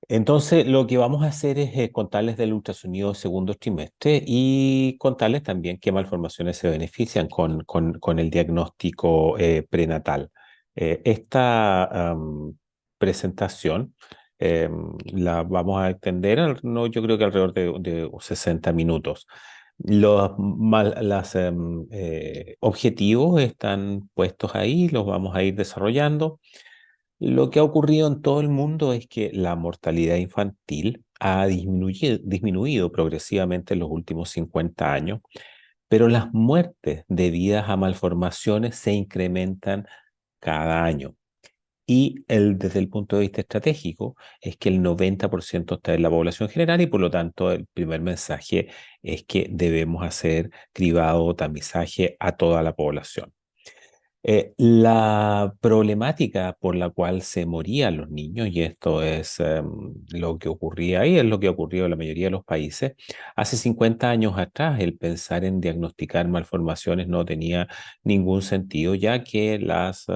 Entonces, lo que vamos a hacer es contarles del ultrasonido de segundo trimestre y contarles también qué malformaciones se benefician con el diagnóstico prenatal. Esta presentación la vamos a extender, no, yo creo que alrededor de 60 minutos. Los objetivos están puestos ahí, los vamos a ir desarrollando. Lo que ha ocurrido en todo el mundo es que la mortalidad infantil ha disminuido progresivamente en los últimos 50 años, pero las muertes debidas a malformaciones se incrementan cada año. Desde el punto de vista estratégico es que el 90% está en la población general y por lo tanto el primer mensaje es que debemos hacer cribado o tamizaje a toda la población. La problemática por la cual se morían los niños, y esto es lo que ocurría ahí, es lo que ocurrió en la mayoría de los países, hace 50 años atrás el pensar en diagnosticar malformaciones no tenía ningún sentido, ya que los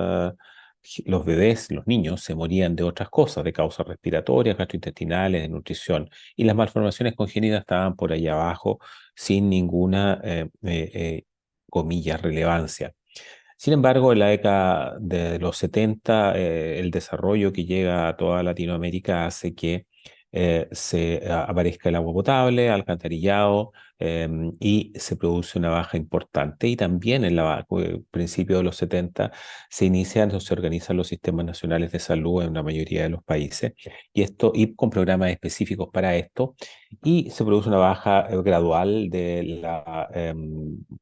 bebés, los niños, se morían de otras cosas, de causas respiratorias, gastrointestinales, de nutrición, y las malformaciones congénitas estaban por allá abajo sin ninguna, comillas, relevancia. Sin embargo, en la década de los 70, el desarrollo que llega a toda Latinoamérica hace que aparezca el agua potable, alcantarillado, y se produce una baja importante. Y también en principio de los 70 se inician o se organizan los sistemas nacionales de salud en la mayoría de los países, y con programas específicos para esto, y se produce una baja gradual de la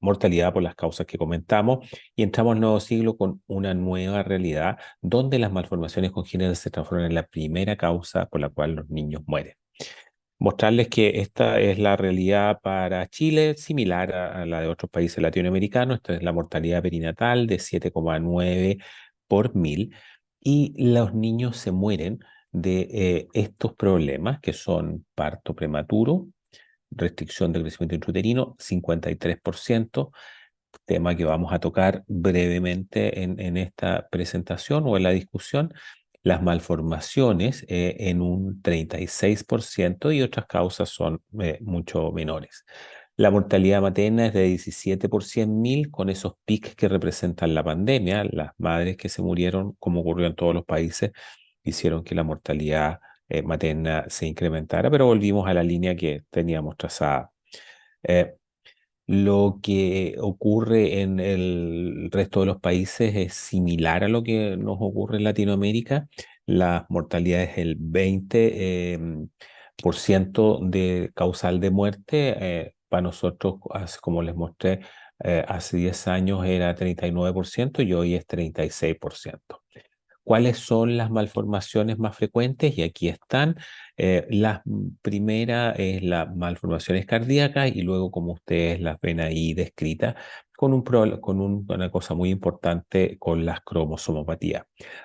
mortalidad por las causas que comentamos y entramos al nuevo siglo con una nueva realidad donde las malformaciones congénitas se transforman en la primera causa por la cual los niños mueren. Mostrarles que esta es la realidad para Chile, similar a la de otros países latinoamericanos. Esta es la mortalidad perinatal de 7,9 por mil y los niños se mueren de estos problemas que son parto prematuro, restricción del crecimiento intrauterino, 53%, tema que vamos a tocar brevemente en esta presentación o en la discusión, las malformaciones en un 36% y otras causas son mucho menores. La mortalidad materna es de 17 por 100.000 con esos pics que representan la pandemia. Las madres que se murieron, como ocurrió en todos los países, hicieron que la mortalidad materna se incrementara, pero volvimos a la línea que teníamos trazada. Eh, lo que ocurre en el resto de los países es similar a lo que nos ocurre en Latinoamérica. La mortalidad es el 20% de causal de muerte. Para nosotros, como les mostré, hace 10 años era 39% y hoy es 36%. ¿Cuáles son las malformaciones más frecuentes? Y aquí están. La primera es las malformaciones cardíacas y luego, como ustedes las ven ahí descritas, una cosa muy importante con las cromosomopatías.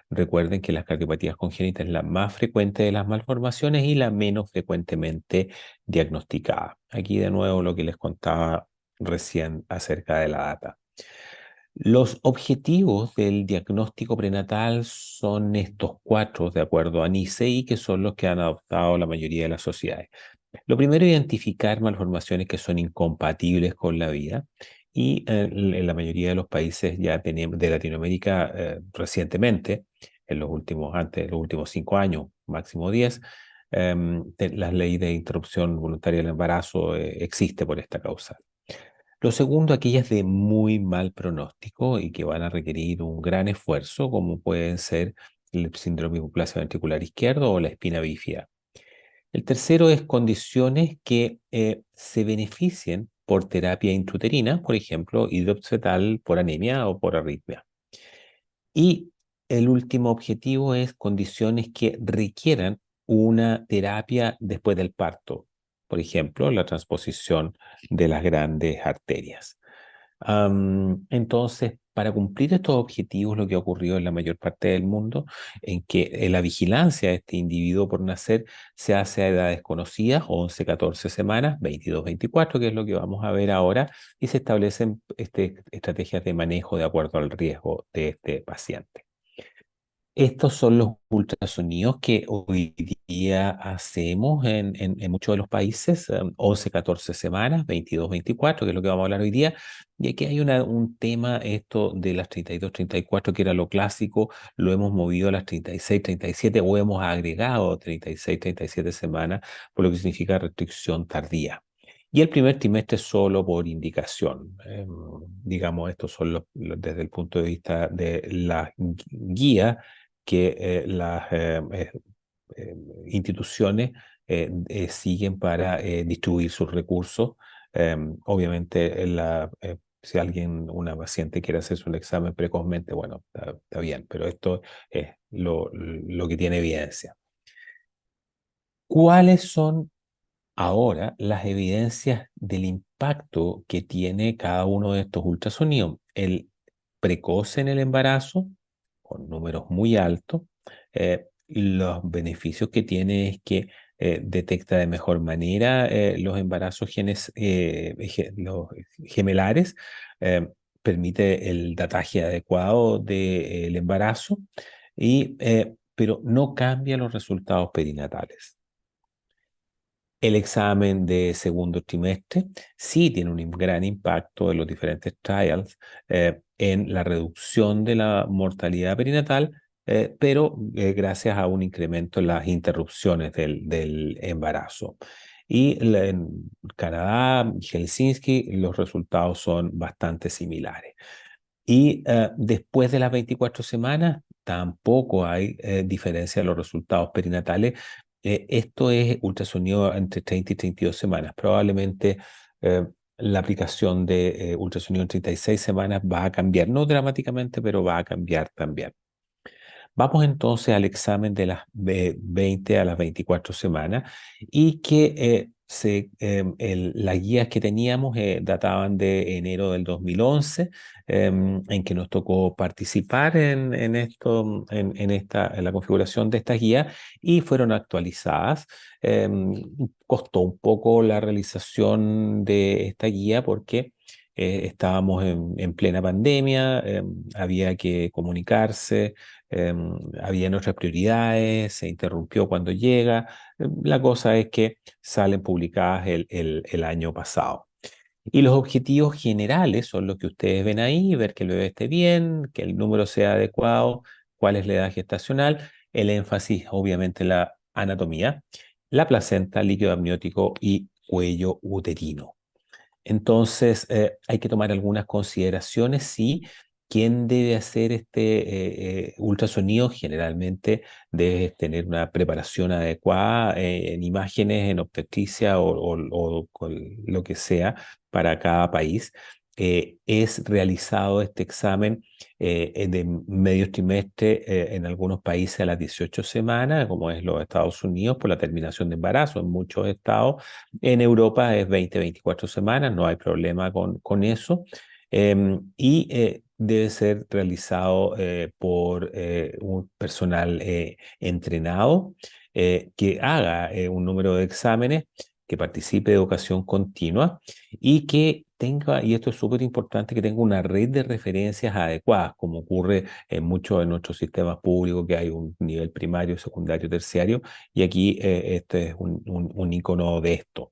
Recuerden que las cardiopatías congénitas es la más frecuente de las malformaciones y la menos frecuentemente diagnosticada. Aquí de nuevo lo que les contaba recién acerca de la data. Los objetivos del diagnóstico prenatal son estos cuatro, de acuerdo a NICE, que son los que han adoptado la mayoría de las sociedades. Lo primero, identificar malformaciones que son incompatibles con la vida. Y en la mayoría de los países ya tenemos, de Latinoamérica, recientemente, antes de los últimos 5 años, máximo 10, la ley de interrupción voluntaria del embarazo existe por esta causa. Lo segundo, aquellas de muy mal pronóstico y que van a requerir un gran esfuerzo, como pueden ser el síndrome de hipoplasia ventricular izquierdo o la espina bífida. El tercero es condiciones que se beneficien por terapia intrauterina, por ejemplo, hidroxetal por anemia o por arritmia. Y el último objetivo es condiciones que requieran una terapia después del parto, por ejemplo, la transposición de las grandes arterias. Entonces, para cumplir estos objetivos, lo que ha ocurrido en la mayor parte del mundo, en que la vigilancia de este individuo por nacer se hace a edades conocidas, 11, 14 semanas, 22, 24, que es lo que vamos a ver ahora, y se establecen estrategias de manejo de acuerdo al riesgo de este paciente. Estos son los ultrasonidos que hoy ya hacemos en muchos de los países, 11, 14 semanas, 22, 24, que es lo que vamos a hablar hoy día. Y aquí hay un tema, esto de las 32, 34, que era lo clásico, lo hemos movido a las 36, 37 o hemos agregado 36, 37 semanas, por lo que significa restricción tardía. Y el primer trimestre solo por indicación. Digamos, estos son desde el punto de vista de la guía que las eh, instituciones siguen para distribuir sus recursos. Obviamente, si alguien, una paciente quiere hacerse un examen precozmente, bueno, está bien, pero esto es lo que tiene evidencia. ¿Cuáles son ahora las evidencias del impacto que tiene cada uno de estos ultrasonidos? El precoz en el embarazo, con números muy altos, los beneficios que tiene es que detecta de mejor manera los embarazos los gemelares, eh, permite el dataje adecuado del embarazo, pero no cambia los resultados perinatales. El examen de segundo trimestre sí tiene un gran impacto en los diferentes trials en la reducción de la mortalidad perinatal, pero gracias a un incremento en las interrupciones del embarazo. En Canadá, Helsinki, los resultados son bastante similares. Y después de las 24 semanas tampoco hay diferencia en los resultados perinatales. Esto es ultrasonido entre 30 y 32 semanas. Probablemente eh, la aplicación de ultrasonido en 36 semanas va a cambiar, no dramáticamente, pero va a cambiar también. Vamos entonces al examen de las 20 a las 24 semanas y que las guías que teníamos databan de enero del 2011, en que nos tocó participar en la configuración de estas guías y fueron actualizadas. Costó un poco la realización de esta guía porque estábamos en plena pandemia, había que comunicarse, habían otras prioridades, se interrumpió cuando llega. La cosa es que salen publicadas el año pasado. Y los objetivos generales son los que ustedes ven ahí: ver que el bebé esté bien, que el número sea adecuado, cuál es la edad gestacional, el énfasis obviamente en la anatomía, la placenta, líquido amniótico y cuello uterino. Entonces, hay que tomar algunas consideraciones, sí. ¿Quién debe hacer este ultrasonido? Generalmente debes tener una preparación adecuada en imágenes, en obstetricia o con lo que sea para cada país. Es realizado este examen de medio trimestre en algunos países a las 18 semanas, como es los Estados Unidos, por la terminación de embarazo. En muchos estados en Europa es 20, 24 semanas, no hay problema con eso. Debe ser realizado por un personal entrenado que haga un número de exámenes, que participe de educación continua y que tenga, y esto es súper importante, que tenga una red de referencias adecuadas, como ocurre en muchos de nuestros sistemas públicos, que hay un nivel primario, secundario, terciario, y aquí este es un icono de esto.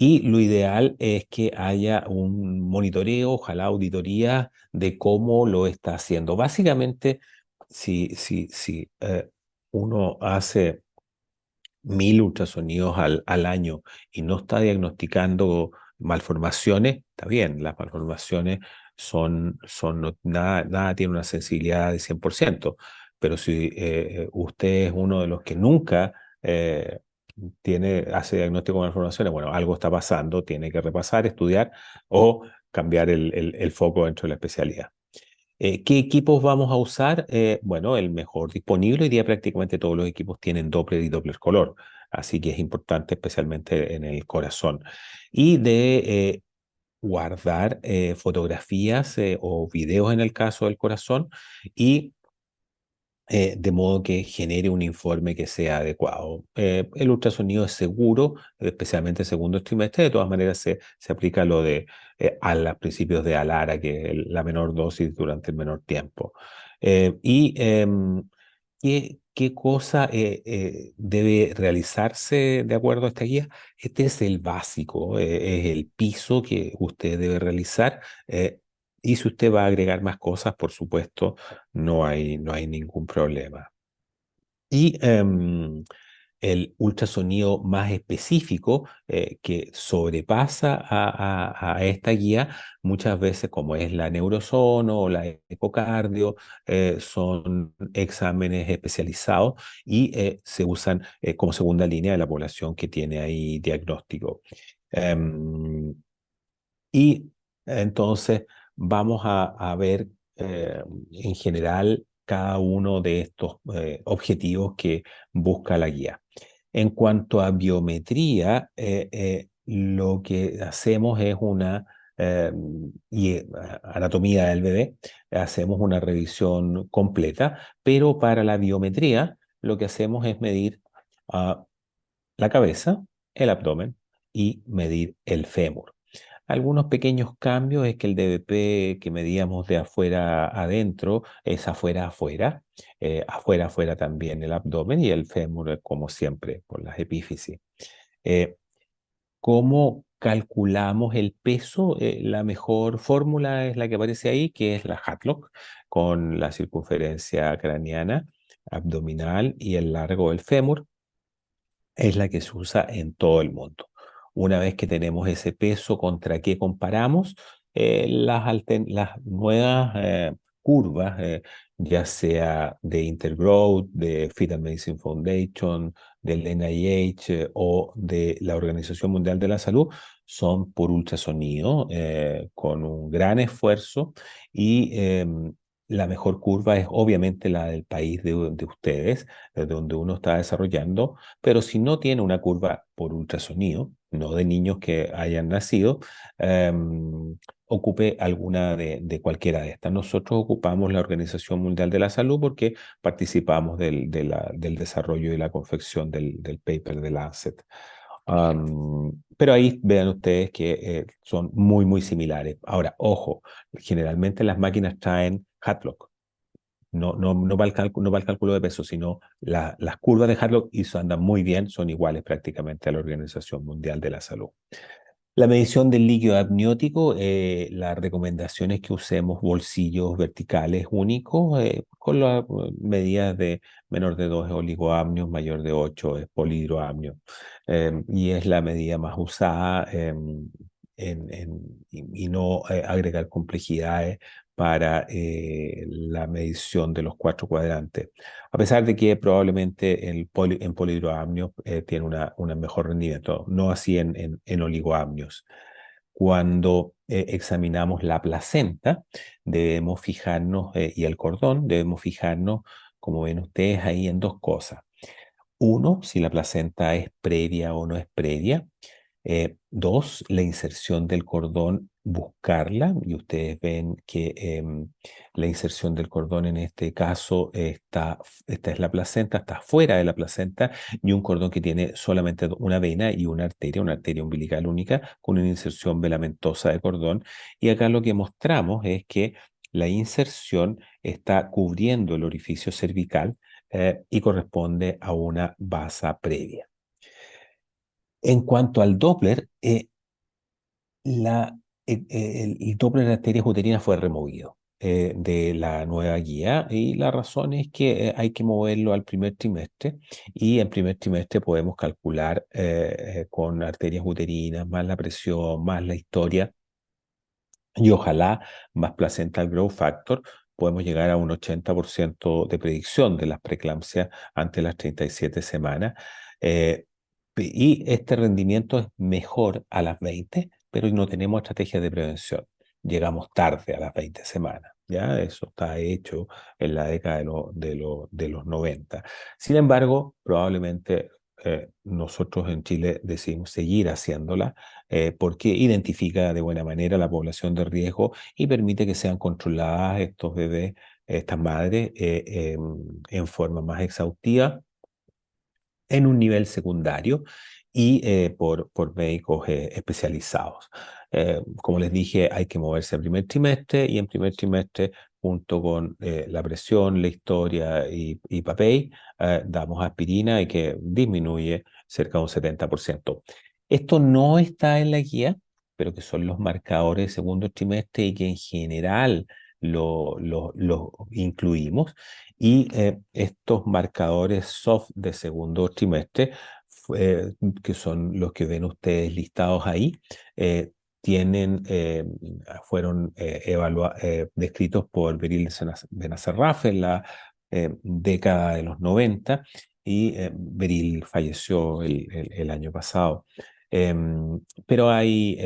Y lo ideal es que haya un monitoreo, ojalá auditoría de cómo lo está haciendo. Básicamente, si uno hace 1000 ultrasonidos al año y no está diagnosticando malformaciones, está bien, las malformaciones nada tiene una sensibilidad de 100%, pero si usted es uno de los que nunca eh, hace diagnóstico de malformaciones, bueno, algo está pasando, tiene que repasar, estudiar o cambiar el foco dentro de la especialidad. ¿Qué equipos vamos a usar? Bueno, el mejor disponible. Hoy día prácticamente todos los equipos tienen Doppler y Doppler color, así que es importante especialmente en el corazón. Y de guardar fotografías o videos en el caso del corazón y de modo que genere un informe que sea adecuado. El ultrasonido es seguro, especialmente el segundo trimestre. De todas maneras, se aplica lo de a los principios de Alara, que es la menor dosis durante el menor tiempo. ¿Qué ¿qué cosa debe realizarse de acuerdo a esta guía? Este es el básico, es el piso que usted debe realizar. Y si usted va a agregar más cosas, por supuesto, no hay ningún problema. Y el ultrasonido más específico que sobrepasa a esta guía, muchas veces como es la neurosono o la ecocardio, son exámenes especializados y se usan como segunda línea de la población que tiene ahí diagnóstico. Em, y entonces vamos a ver en general cada uno de estos objetivos que busca la guía. En cuanto a biometría, lo que hacemos es eh, anatomía del bebé, hacemos una revisión completa, pero para la biometría lo que hacemos es medir ah, la cabeza, el abdomen y medir el fémur. Algunos pequeños cambios es que el DBP que medíamos de afuera a adentro es afuera a afuera, afuera a afuera también el abdomen y el fémur como siempre por las epífisis. Eh, ¿Cómo calculamos el peso? La mejor fórmula es la que aparece ahí, que es la Hadlock, con la circunferencia craneana, abdominal y el largo del fémur es la que se usa en todo el mundo. Una vez que tenemos ese peso, ¿contra qué comparamos? Las nuevas curvas, ya sea de Intergrowth, de Fetal Medicine Foundation, del NIH o de la Organización Mundial de la Salud, son por ultrasonido, con un gran esfuerzo y la mejor curva es obviamente la del país de ustedes, de donde uno está desarrollando, pero si no tiene una curva por ultrasonido, no de niños que hayan nacido, ocupe alguna de cualquiera de estas. Nosotros ocupamos la Organización Mundial de la Salud porque participamos del desarrollo y la confección del paper de Lancet. Pero ahí vean ustedes que son muy similares. Ahora, ojo, generalmente las máquinas traen Hadlock. No va no va el cálculo de peso, sino las curvas de Harlock y andan muy bien, son iguales prácticamente a la Organización Mundial de la Salud. La medición del líquido amniótico, la recomendación es que usemos bolsillos verticales únicos con las medidas de menor de 2 es oligoamnios, mayor de 8 es polihidroamnio. Y es la medida más usada y no agregar complejidades para la medición de los cuatro cuadrantes. A pesar de que probablemente en polihidroamnios tiene un mejor rendimiento, no así en oligoamnios. Cuando examinamos la placenta, debemos fijarnos, y el cordón, debemos fijarnos, como ven ustedes ahí, en dos cosas. Uno, si la placenta es previa o no es previa. Dos, la inserción del cordón, buscarla. Y ustedes ven que la inserción del cordón en este caso esta es la placenta, está fuera de la placenta y un cordón que tiene solamente una vena y una arteria umbilical única con una inserción velamentosa de cordón. Y acá lo que mostramos es que la inserción está cubriendo el orificio cervical y corresponde a una basa previa. En cuanto al Doppler, el Doppler de arterias uterinas fue removido de la nueva guía y la razón es que hay que moverlo al primer trimestre y en primer trimestre podemos calcular con arterias uterinas, más la presión, más la historia y ojalá más placental growth factor, podemos llegar a un 80% de predicción de las preeclampsias ante las 37 semanas. Eh, y este rendimiento es mejor a las 20, pero no tenemos estrategias de prevención. Llegamos tarde a las 20 semanas. ¿Ya? Eso está hecho en la década de los 90. Sin embargo, probablemente nosotros en Chile decidimos seguir haciéndola porque identifica de buena manera la población de riesgo y permite que sean controladas estos bebés, estas madres, en forma más exhaustiva en un nivel secundario y por médicos especializados. Como les dije, hay que moverse en primer trimestre y en primer trimestre, junto con la presión, la historia y papel, damos aspirina y que disminuye cerca de un 70%. Esto no está en la guía, pero que son los marcadores de segundo trimestre y que en general lo incluimos. Y estos marcadores soft de segundo trimestre, eh, que son los que ven ustedes listados ahí, eh, tienen, fueron descritos por Beryl Benacerraf en la década de los 90 y Beryl falleció el año pasado. Pero hay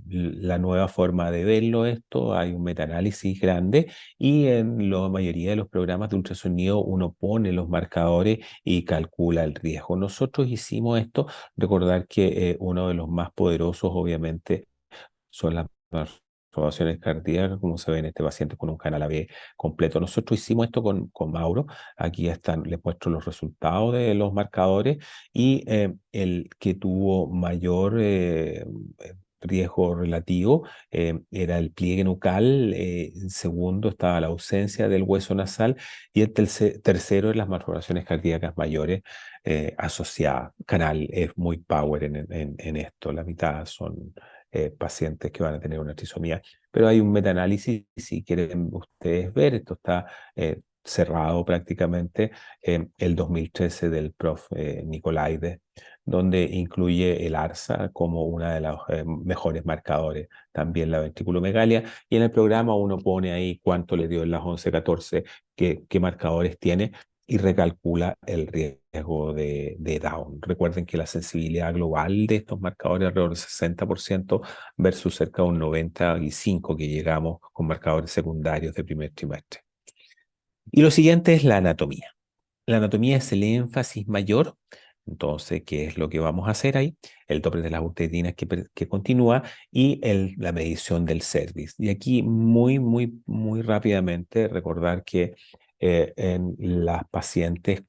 la nueva forma de verlo esto, hay un metaanálisis grande y en la mayoría de los programas de ultrasonido uno pone los marcadores y calcula el riesgo. Nosotros hicimos esto, recordar que uno de los más poderosos obviamente son las malformaciones cardíacas, como se ve en este paciente con un canal AB completo. Nosotros hicimos esto con Mauro. Aquí están, les muestro los resultados de los marcadores y el que tuvo mayor riesgo relativo era el pliegue nucal, en segundo estaba la ausencia del hueso nasal y el tercero es las malformaciones cardíacas mayores asociadas. Canal es muy power en esto, la mitad son pacientes que van a tener una trisomía. Pero hay un metaanálisis, si quieren ustedes ver, esto está cerrado prácticamente, el 2013 del prof. Nicolaide, donde incluye el ARSA como una de los mejores marcadores, también la ventriculomegalia, y en el programa uno pone ahí cuánto le dio en las 11-14, qué marcadores tiene, y recalcula el riesgo de Down. Recuerden que la sensibilidad global de estos marcadores es alrededor del 60% versus cerca de un 95% que llegamos con marcadores secundarios de primer trimestre. Y lo siguiente es la anatomía. La anatomía es el énfasis mayor. Entonces, ¿qué es lo que vamos a hacer ahí? El Doppler de las uterinas que continúa y la medición del cervix. Y aquí muy rápidamente recordar que en las pacientes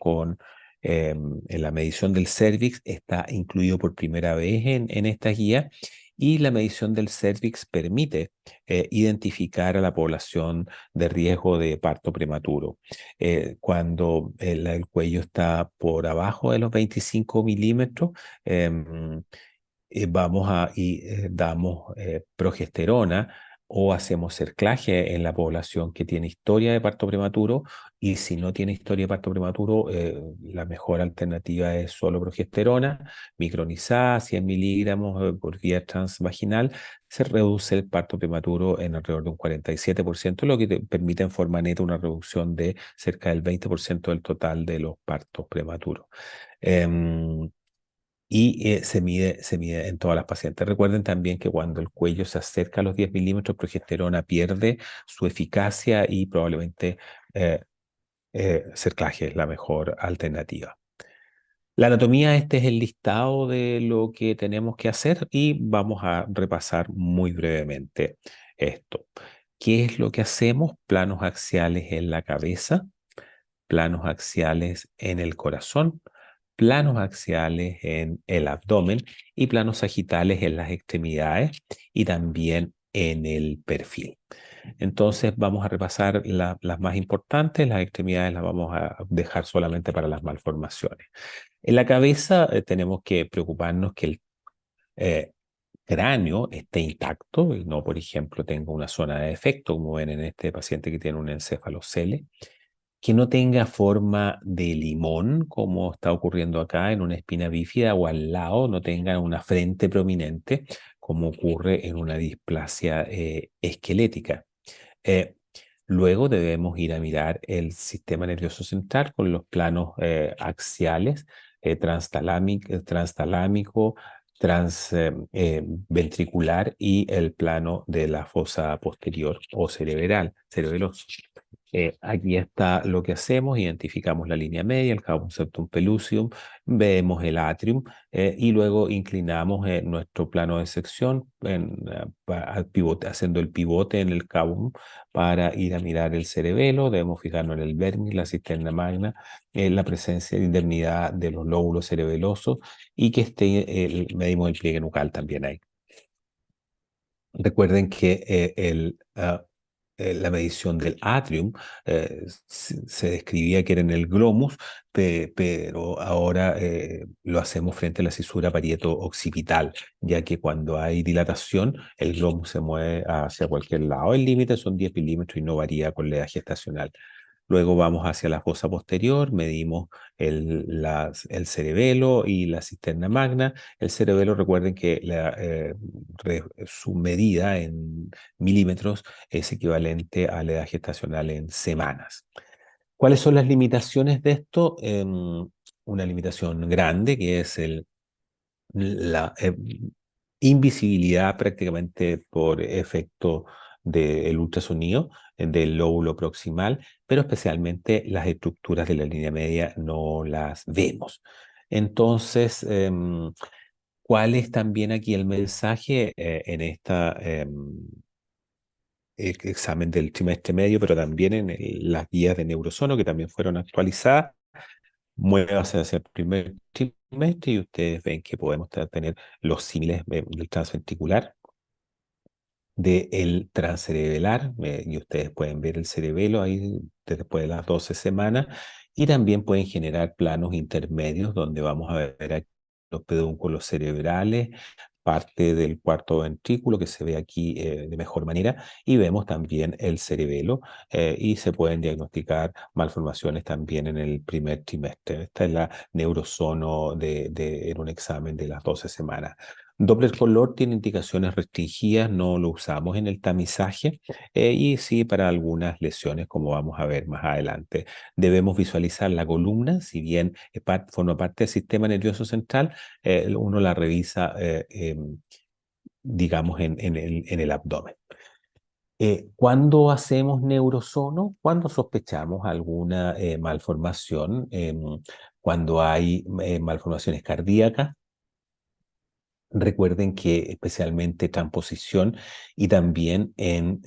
en la medición del cervix está incluido por primera vez en esta guía y la medición del cervix permite identificar a la población de riesgo de parto prematuro cuando el cuello está por abajo de los 25 milímetros, em, damos progesterona o hacemos cerclaje en la población que tiene historia de parto prematuro y si no tiene historia de parto prematuro, la mejor alternativa es solo progesterona, micronizada, 100 miligramos por vía transvaginal, se reduce el parto prematuro en alrededor de un 47%, lo que te permite en forma neta una reducción de cerca del 20% del total de los partos prematuros. Em, se mide en todas las pacientes. Recuerden también que cuando el cuello se acerca a los 10 milímetros, progesterona pierde su eficacia y probablemente cerclaje es la mejor alternativa. La anatomía, este es el listado de lo que tenemos que hacer y vamos a repasar muy brevemente esto. ¿Qué es lo que hacemos? Planos axiales en la cabeza, planos axiales en el corazón, planos axiales en el abdomen y planos sagitales en las extremidades y también en el perfil. Entonces vamos a repasar las más importantes, las extremidades las vamos a dejar solamente para las malformaciones. En la cabeza tenemos que preocuparnos que el eh, cráneo esté intacto y no, por ejemplo, tenga una zona de defecto, como ven en este paciente que tiene un encefalocele, que no tenga forma de limón, como está ocurriendo acá en una espina bífida o al lado, no tenga una frente prominente, como ocurre en una displasia esquelética. Eh, Luego debemos ir a mirar el sistema nervioso central con los planos axiales, transtalámico, transventricular y el plano de la fosa posterior o cerebral, cerebeloso. Aquí está lo que hacemos: identificamos la línea media, el cavum septum pellucidum, vemos el atrium, y luego inclinamos nuestro plano de sección al pivote, haciendo el pivote en el cavum para ir a mirar el cerebelo. Debemos fijarnos en el vérmis, la cisterna magna, la presencia de indemnidad de los lóbulos cerebelosos y que esté, medimos el pliegue nucal también ahí. Recuerden que la medición del atrium se describía que era en el glomus, pero ahora lo hacemos frente a la cisura parieto-occipital, ya que cuando hay dilatación, el glomus se mueve hacia cualquier lado. El límite son 10 milímetros y no varía con la edad gestacional. Luego vamos hacia la fosa posterior, medimos el cerebelo y la cisterna magna. El cerebelo, recuerden que su medida en milímetros es equivalente a la edad gestacional en semanas. ¿Cuáles son las limitaciones de esto? Una limitación grande, que es la invisibilidad prácticamente por efecto del ultrasonido del lóbulo proximal, pero especialmente las estructuras de la línea media no las vemos. Entonces, ¿cuál es también aquí el mensaje en esta examen del trimestre medio, pero también en las guías de neurosono que también fueron actualizadas? Muévase hacia el primer trimestre y ustedes ven que podemos tener los símiles del transventricular, del transcerebelar, y ustedes pueden ver el cerebelo ahí después de las 12 semanas, y también pueden generar planos intermedios donde vamos a ver aquí los pedúnculos cerebrales, parte del cuarto ventrículo que se ve aquí de mejor manera, y vemos también el cerebelo, y se pueden diagnosticar malformaciones también en el primer trimestre. Esta es la neurosono en un examen de las 12 semanas. Doppler color tiene indicaciones restringidas, no lo usamos en el tamizaje, y sí para algunas lesiones, como vamos a ver más adelante. Debemos visualizar la columna, si bien forma parte del sistema nervioso central, uno la revisa, digamos, en el abdomen. ¿Cuándo hacemos neurosono? Cuando sospechamos alguna malformación, cuando hay malformaciones cardíacas. Recuerden que especialmente transposición y también en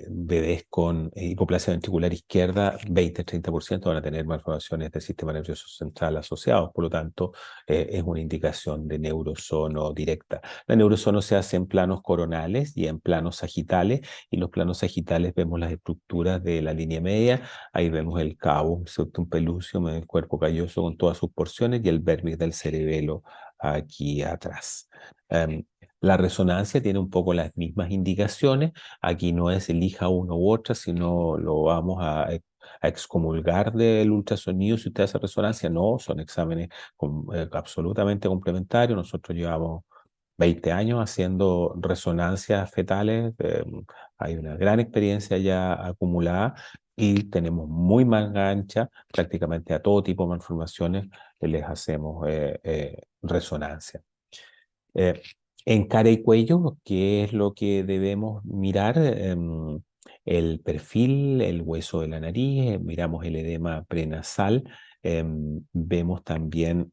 bebés con hipoplasia ventricular izquierda, 20-30% van a tener malformaciones del sistema nervioso central asociados. Por lo tanto, es una indicación de neurosono directa. La neurosono se hace en planos coronales y en planos sagitales, y los planos sagitales vemos las estructuras de la línea media. Ahí vemos el cavum, septum pellucidum, el cuerpo calloso con todas sus porciones, y el vértex del cerebelo aquí atrás. Em, la resonancia tiene un poco las mismas indicaciones. Aquí no es elija uno u otra, sino lo vamos a excomulgar del ultrasonido si usted hace resonancia. No, son exámenes absolutamente complementarios. Nosotros llevamos 20 años haciendo resonancias fetales. Hay una gran experiencia ya acumulada y tenemos muy manga ancha. Prácticamente a todo tipo de malformaciones les hacemos resonancia. Eh, en cara y cuello, ¿qué es lo que debemos mirar? El perfil, el hueso de la nariz, miramos el edema prenasal, vemos también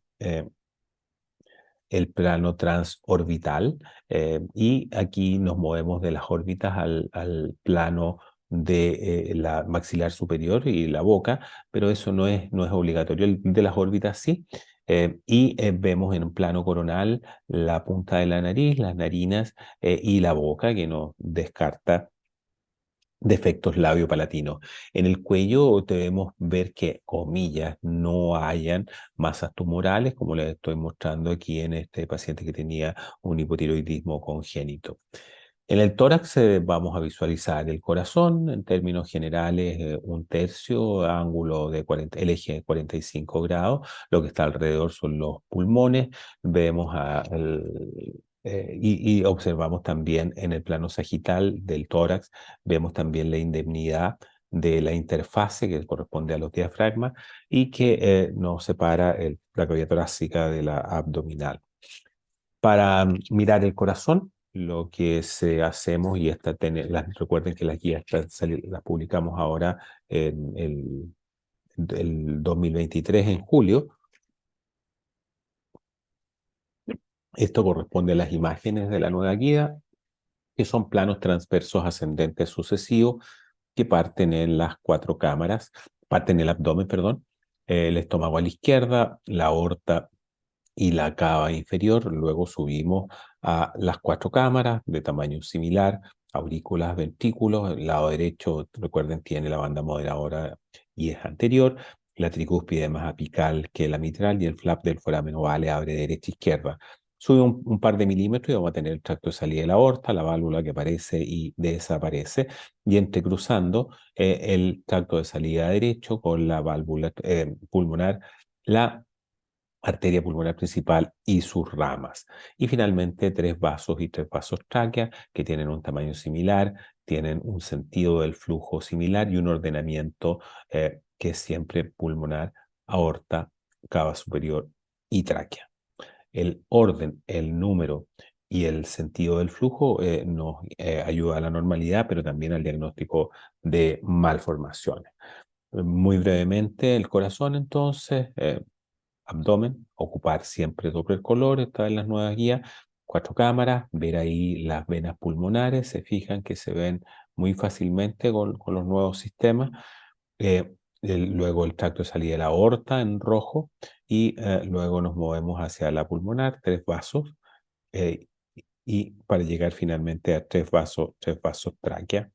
el plano transorbital, y aquí nos movemos de las órbitas al plano de la maxilar superior y la boca, pero eso no es obligatorio. El de las órbitas sí. Y vemos en un plano coronal la punta de la nariz, las narinas, y la boca, que nos descarta defectos labiopalatinos. En el cuello debemos ver que, comillas, no hayan masas tumorales, como les estoy mostrando aquí en este paciente que tenía un hipotiroidismo congénito. En el tórax vamos a visualizar el corazón, en términos generales, un tercio, ángulo de 40, el eje de 45 grados. Lo que está alrededor son los pulmones. Vemos y observamos también en el plano sagital del tórax, vemos también la indemnidad de la interfase que corresponde a los diafragmas y que nos separa la cavidad torácica de la abdominal. Para mirar el corazón, lo que hacemos, y recuerden que las guías las publicamos ahora en el 2023, en julio. Esto corresponde a las imágenes de la nueva guía, que son planos transversos ascendentes sucesivos que parten en las cuatro cámaras, parten el abdomen, perdón, el estómago a la izquierda, la aorta y la cava inferior. Luego subimos a las cuatro cámaras de tamaño similar, aurículas, ventrículos. El lado derecho, recuerden, tiene la banda moderadora y es anterior. La tricúspide más apical que la mitral y el flap del foramen ovale abre derecha e izquierda. Sube un par de milímetros y vamos a tener el tracto de salida de la aorta, la válvula que aparece y desaparece, y entrecruzando el tracto de salida derecho con la válvula pulmonar, la arteria pulmonar principal y sus ramas. Y finalmente tres vasos y tres vasos tráquea que tienen un tamaño similar, tienen un sentido del flujo similar y un ordenamiento que es siempre pulmonar, aorta, cava superior y tráquea. El orden, el número y el sentido del flujo nos ayuda a la normalidad, pero también al diagnóstico de malformaciones. Muy brevemente, el corazón entonces, abdomen, ocupar siempre doble color, está en las nuevas guías, cuatro cámaras, ver ahí las venas pulmonares, se fijan que se ven muy fácilmente con los nuevos sistemas. Eh, Luego el tracto de salida de la aorta en rojo y luego nos movemos hacia la pulmonar, tres vasos, eh, y para llegar finalmente a tres vasos tráquea.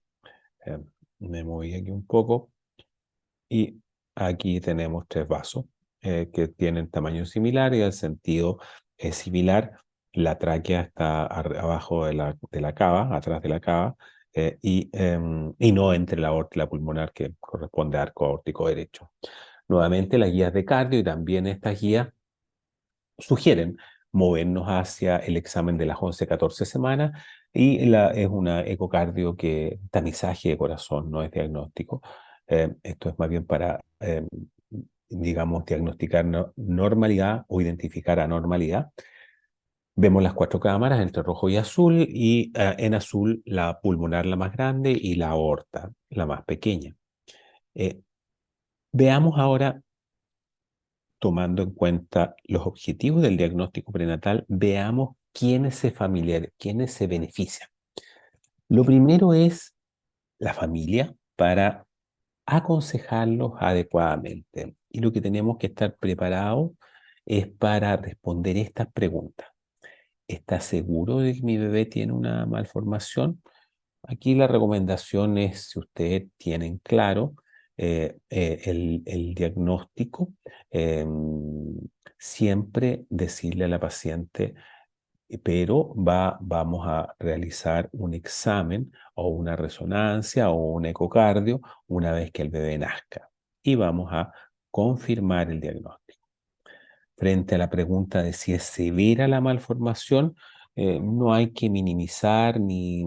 Eh, Me moví aquí un poco. Y aquí tenemos tres vasos que tienen tamaño similar y el sentido es similar. La tráquea está abajo de la cava, atrás de la cava, y no entre la aorta y la pulmonar, que corresponde a arco aórtico derecho. Nuevamente, las guías de cardio y también estas guías sugieren movernos hacia el examen de las 11-14 semanas, y es una ecocardio que tamizaje de corazón, no es diagnóstico. Esto es más bien para, digamos, diagnosticar normalidad o identificar anormalidad. Vemos las cuatro cámaras entre rojo y azul, y en azul la pulmonar, la más grande, y la aorta, la más pequeña. Eh, Veamos ahora, tomando en cuenta los objetivos del diagnóstico prenatal, veamos quiénes se benefician. Lo primero es la familia, para aconsejarlos adecuadamente. Y lo que tenemos que estar preparados es para responder estas preguntas. ¿Está seguro de que mi bebé tiene una malformación? Aquí la recomendación es, si ustedes tienen claro el diagnóstico, siempre decirle a la paciente, pero vamos a realizar un examen o una resonancia o un ecocardio una vez que el bebé nazca, y vamos a confirmar el diagnóstico. Frente a la pregunta de si es severa la malformación, no hay que minimizar ni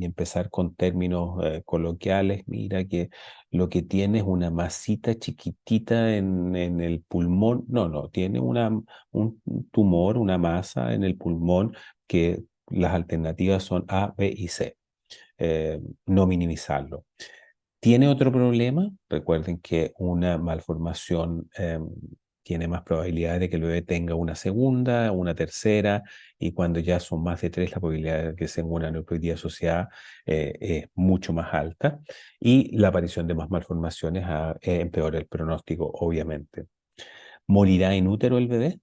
empezar con términos coloquiales. Mira que lo que tiene es una masita chiquitita en el pulmón. No, no, tiene un tumor, una masa en el pulmón, que las alternativas son A, B y C. No minimizarlo. ¿Tiene otro problema? Recuerden que una malformación tiene más probabilidades de que el bebé tenga una segunda, una tercera, y cuando ya son más de tres, la probabilidad de que se una neoploidía asociada es mucho más alta, y la aparición de más malformaciones empeora el pronóstico, obviamente. ¿Morirá en útero el bebé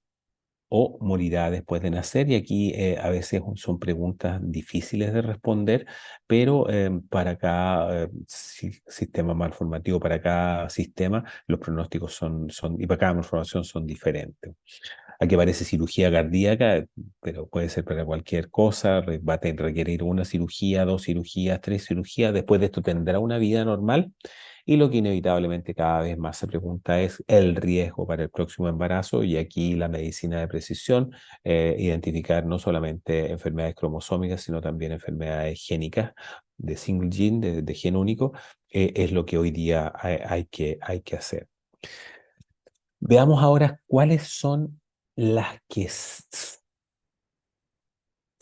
o morirá después de nacer? Y aquí a veces son preguntas difíciles de responder, pero para cada sistema malformativo, para cada sistema, los pronósticos y para cada malformación son diferentes. Aquí aparece cirugía cardíaca, pero puede ser para cualquier cosa. Va a requerir una cirugía, dos cirugías, tres cirugías. Después de esto tendrá una vida normal. Y lo que inevitablemente cada vez más se pregunta es el riesgo para el próximo embarazo. Y aquí la medicina de precisión, identificar no solamente enfermedades cromosómicas, sino también enfermedades génicas de single gene, de gen único, es lo que hoy día hay que hacer. Veamos ahora cuáles son las que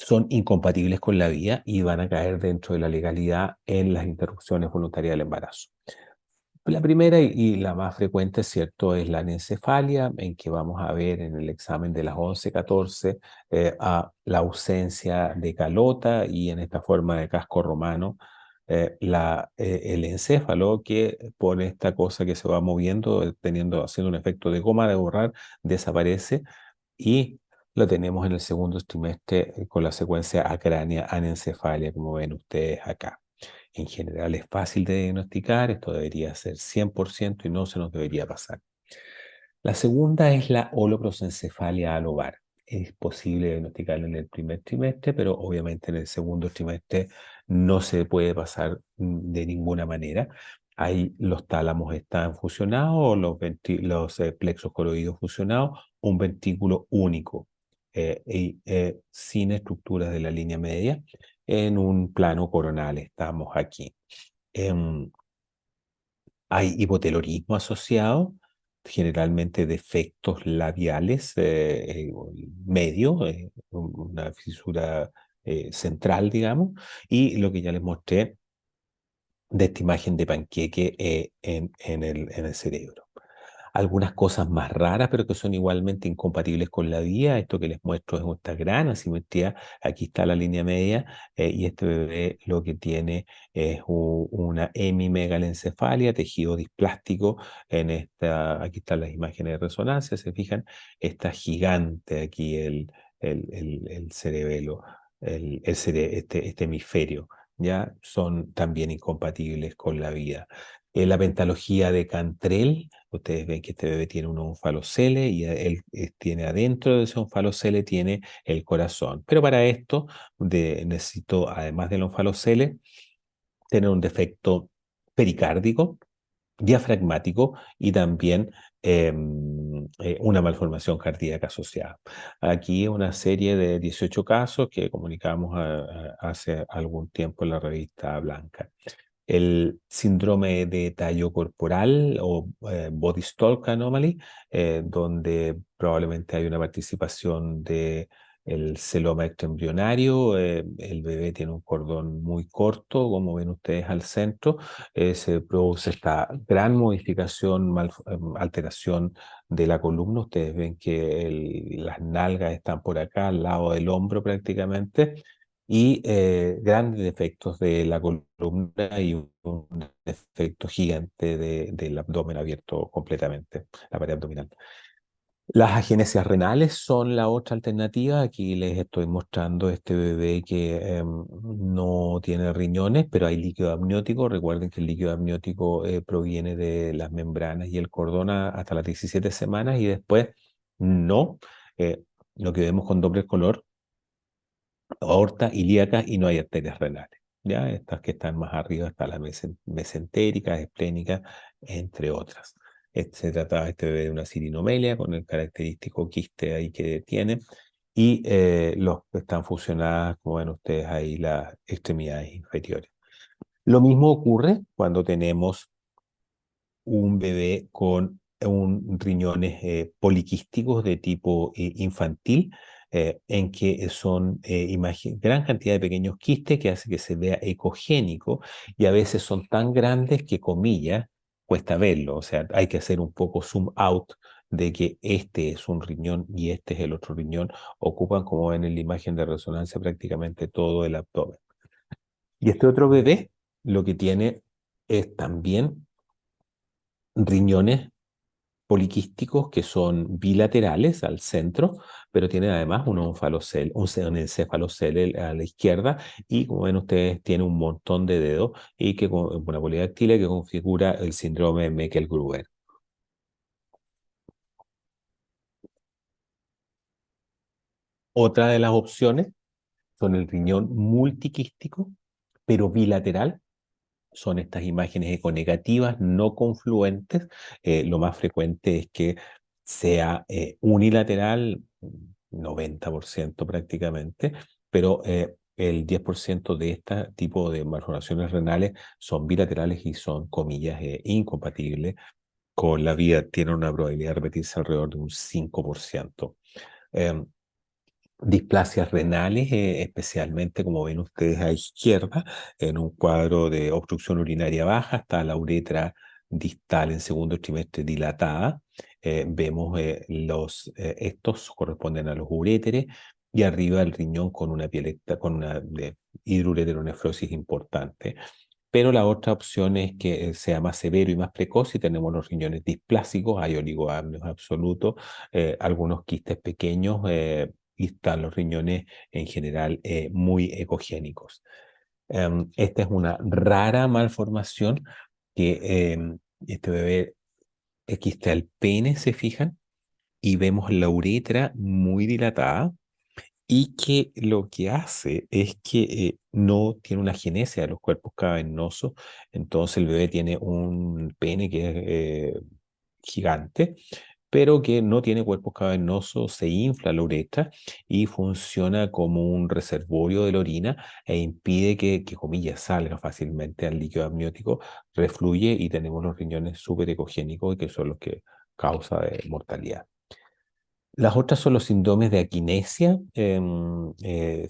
son incompatibles con la vida y van a caer dentro de la legalidad en las interrupciones voluntarias del embarazo. La primera y la más frecuente, ¿cierto?, es la anencefalia, en que vamos a ver en el examen de las 11-14 a la ausencia de calota y en esta forma de casco romano, el encéfalo que pone esta cosa que se va moviendo, haciendo un efecto de goma de borrar, desaparece y lo tenemos en el segundo trimestre con la secuencia acránea anencefalia, como ven ustedes acá. En general es fácil de diagnosticar, esto debería ser 100% y no se nos debería pasar. La segunda es la holoprosencefalia alobar. Es posible diagnosticarla en el primer trimestre, pero obviamente en el segundo trimestre no se puede pasar de ninguna manera. Ahí los tálamos están fusionados, los plexos coroides fusionados, un ventrículo único sin estructuras de la línea media en un plano coronal. Estamos aquí. Em, Hay hipotelorismo asociado, generalmente defectos labiales medio, una fisura central, digamos, y lo que ya les mostré de esta imagen de panqueque en el cerebro. Algunas cosas más raras, pero que son igualmente incompatibles con la vida. Esto que les muestro es esta gran asimetría. Aquí está la línea media y este bebé lo que tiene es una hemimegalencefalia, tejido displástico. Aquí están las imágenes de resonancia, se fijan, está gigante aquí el cerebelo, este hemisferio. Ya son también incompatibles con la vida. La pentalogía de Cantrell, ustedes ven que este bebé tiene un onfalocele y él tiene adentro de ese onfalocele tiene el corazón. Pero para esto necesito, además del onfalocele, tener un defecto pericárdico, diafragmático y también una malformación cardíaca asociada. Aquí una serie de 18 casos que comunicamos hace algún tiempo en la revista Blanca. El síndrome de tallo corporal o body stalk anomaly, donde probablemente hay una participación de el celoma extraembrionario, el bebé tiene un cordón muy corto, como ven ustedes al centro, se produce esta gran modificación, alteración de la columna, ustedes ven que las nalgas están por acá, al lado del hombro prácticamente, y grandes defectos de la columna y un defecto gigante del abdomen abierto completamente, la pared abdominal. Las agenesias renales son la otra alternativa. Aquí les estoy mostrando este bebé que no tiene riñones, pero hay líquido amniótico. Recuerden que el líquido amniótico proviene de las membranas y el cordón hasta las 17 semanas y después no. Eh, lo que vemos con doble color aorta ilíaca y no hay arterias renales. ¿Ya? Estas que están más arriba están las mesentéricas, esplénicas, entre otras. Se trata este bebé de una sirinomelia con el característico quiste ahí que tiene y los están fusionadas, como ven ustedes ahí, las extremidades inferiores. Lo mismo ocurre cuando tenemos un bebé con riñones poliquísticos de tipo infantil, en que son gran cantidad de pequeños quistes que hace que se vea ecogénico y a veces son tan grandes que, comillas, cuesta verlo. O sea, hay que hacer un poco zoom out de que este es un riñón y este es el otro riñón. Ocupan, como ven en la imagen de resonancia, prácticamente todo el abdomen. Y este otro bebé lo que tiene es también riñones poliquísticos que son bilaterales al centro, pero tienen además un encefalocele a la izquierda y, como ven ustedes, tiene un montón de dedos y que con una polidactilia que configura el síndrome de Meckel-Gruber. Otra de las opciones son el riñón multiquístico, pero bilateral. Son estas imágenes econegativas no confluentes. Lo más frecuente es que sea unilateral, 90% prácticamente, pero el 10% de este tipo de malformaciones renales son bilaterales y son, comillas, incompatibles con la vida. Tienen una probabilidad de repetirse alrededor de un 5%. displasias renales, especialmente como ven ustedes a izquierda, en un cuadro de obstrucción urinaria baja, está la uretra distal en segundo trimestre dilatada. Vemos estos corresponden a los uréteres y arriba el riñón con una con una hidroureteronefrosis importante. Pero la otra opción es que sea más severo y más precoz y tenemos los riñones displásicos, hay oligoamnios absolutos, algunos quistes pequeños y están los riñones en general muy ecogénicos. Esta es una rara malformación que este bebé quiste al pene, se fijan, y vemos la uretra muy dilatada y que lo que hace es que no tiene una genesia de los cuerpos cavernosos, entonces el bebé tiene un pene que es gigante, pero que no tiene cuerpos cavernosos, se infla la uretra y funciona como un reservorio de la orina e impide que comillas, salga fácilmente al líquido amniótico, refluye y tenemos los riñones súper ecogénicos y que son los que causa mortalidad. Las otras son los síndromes de aquinesia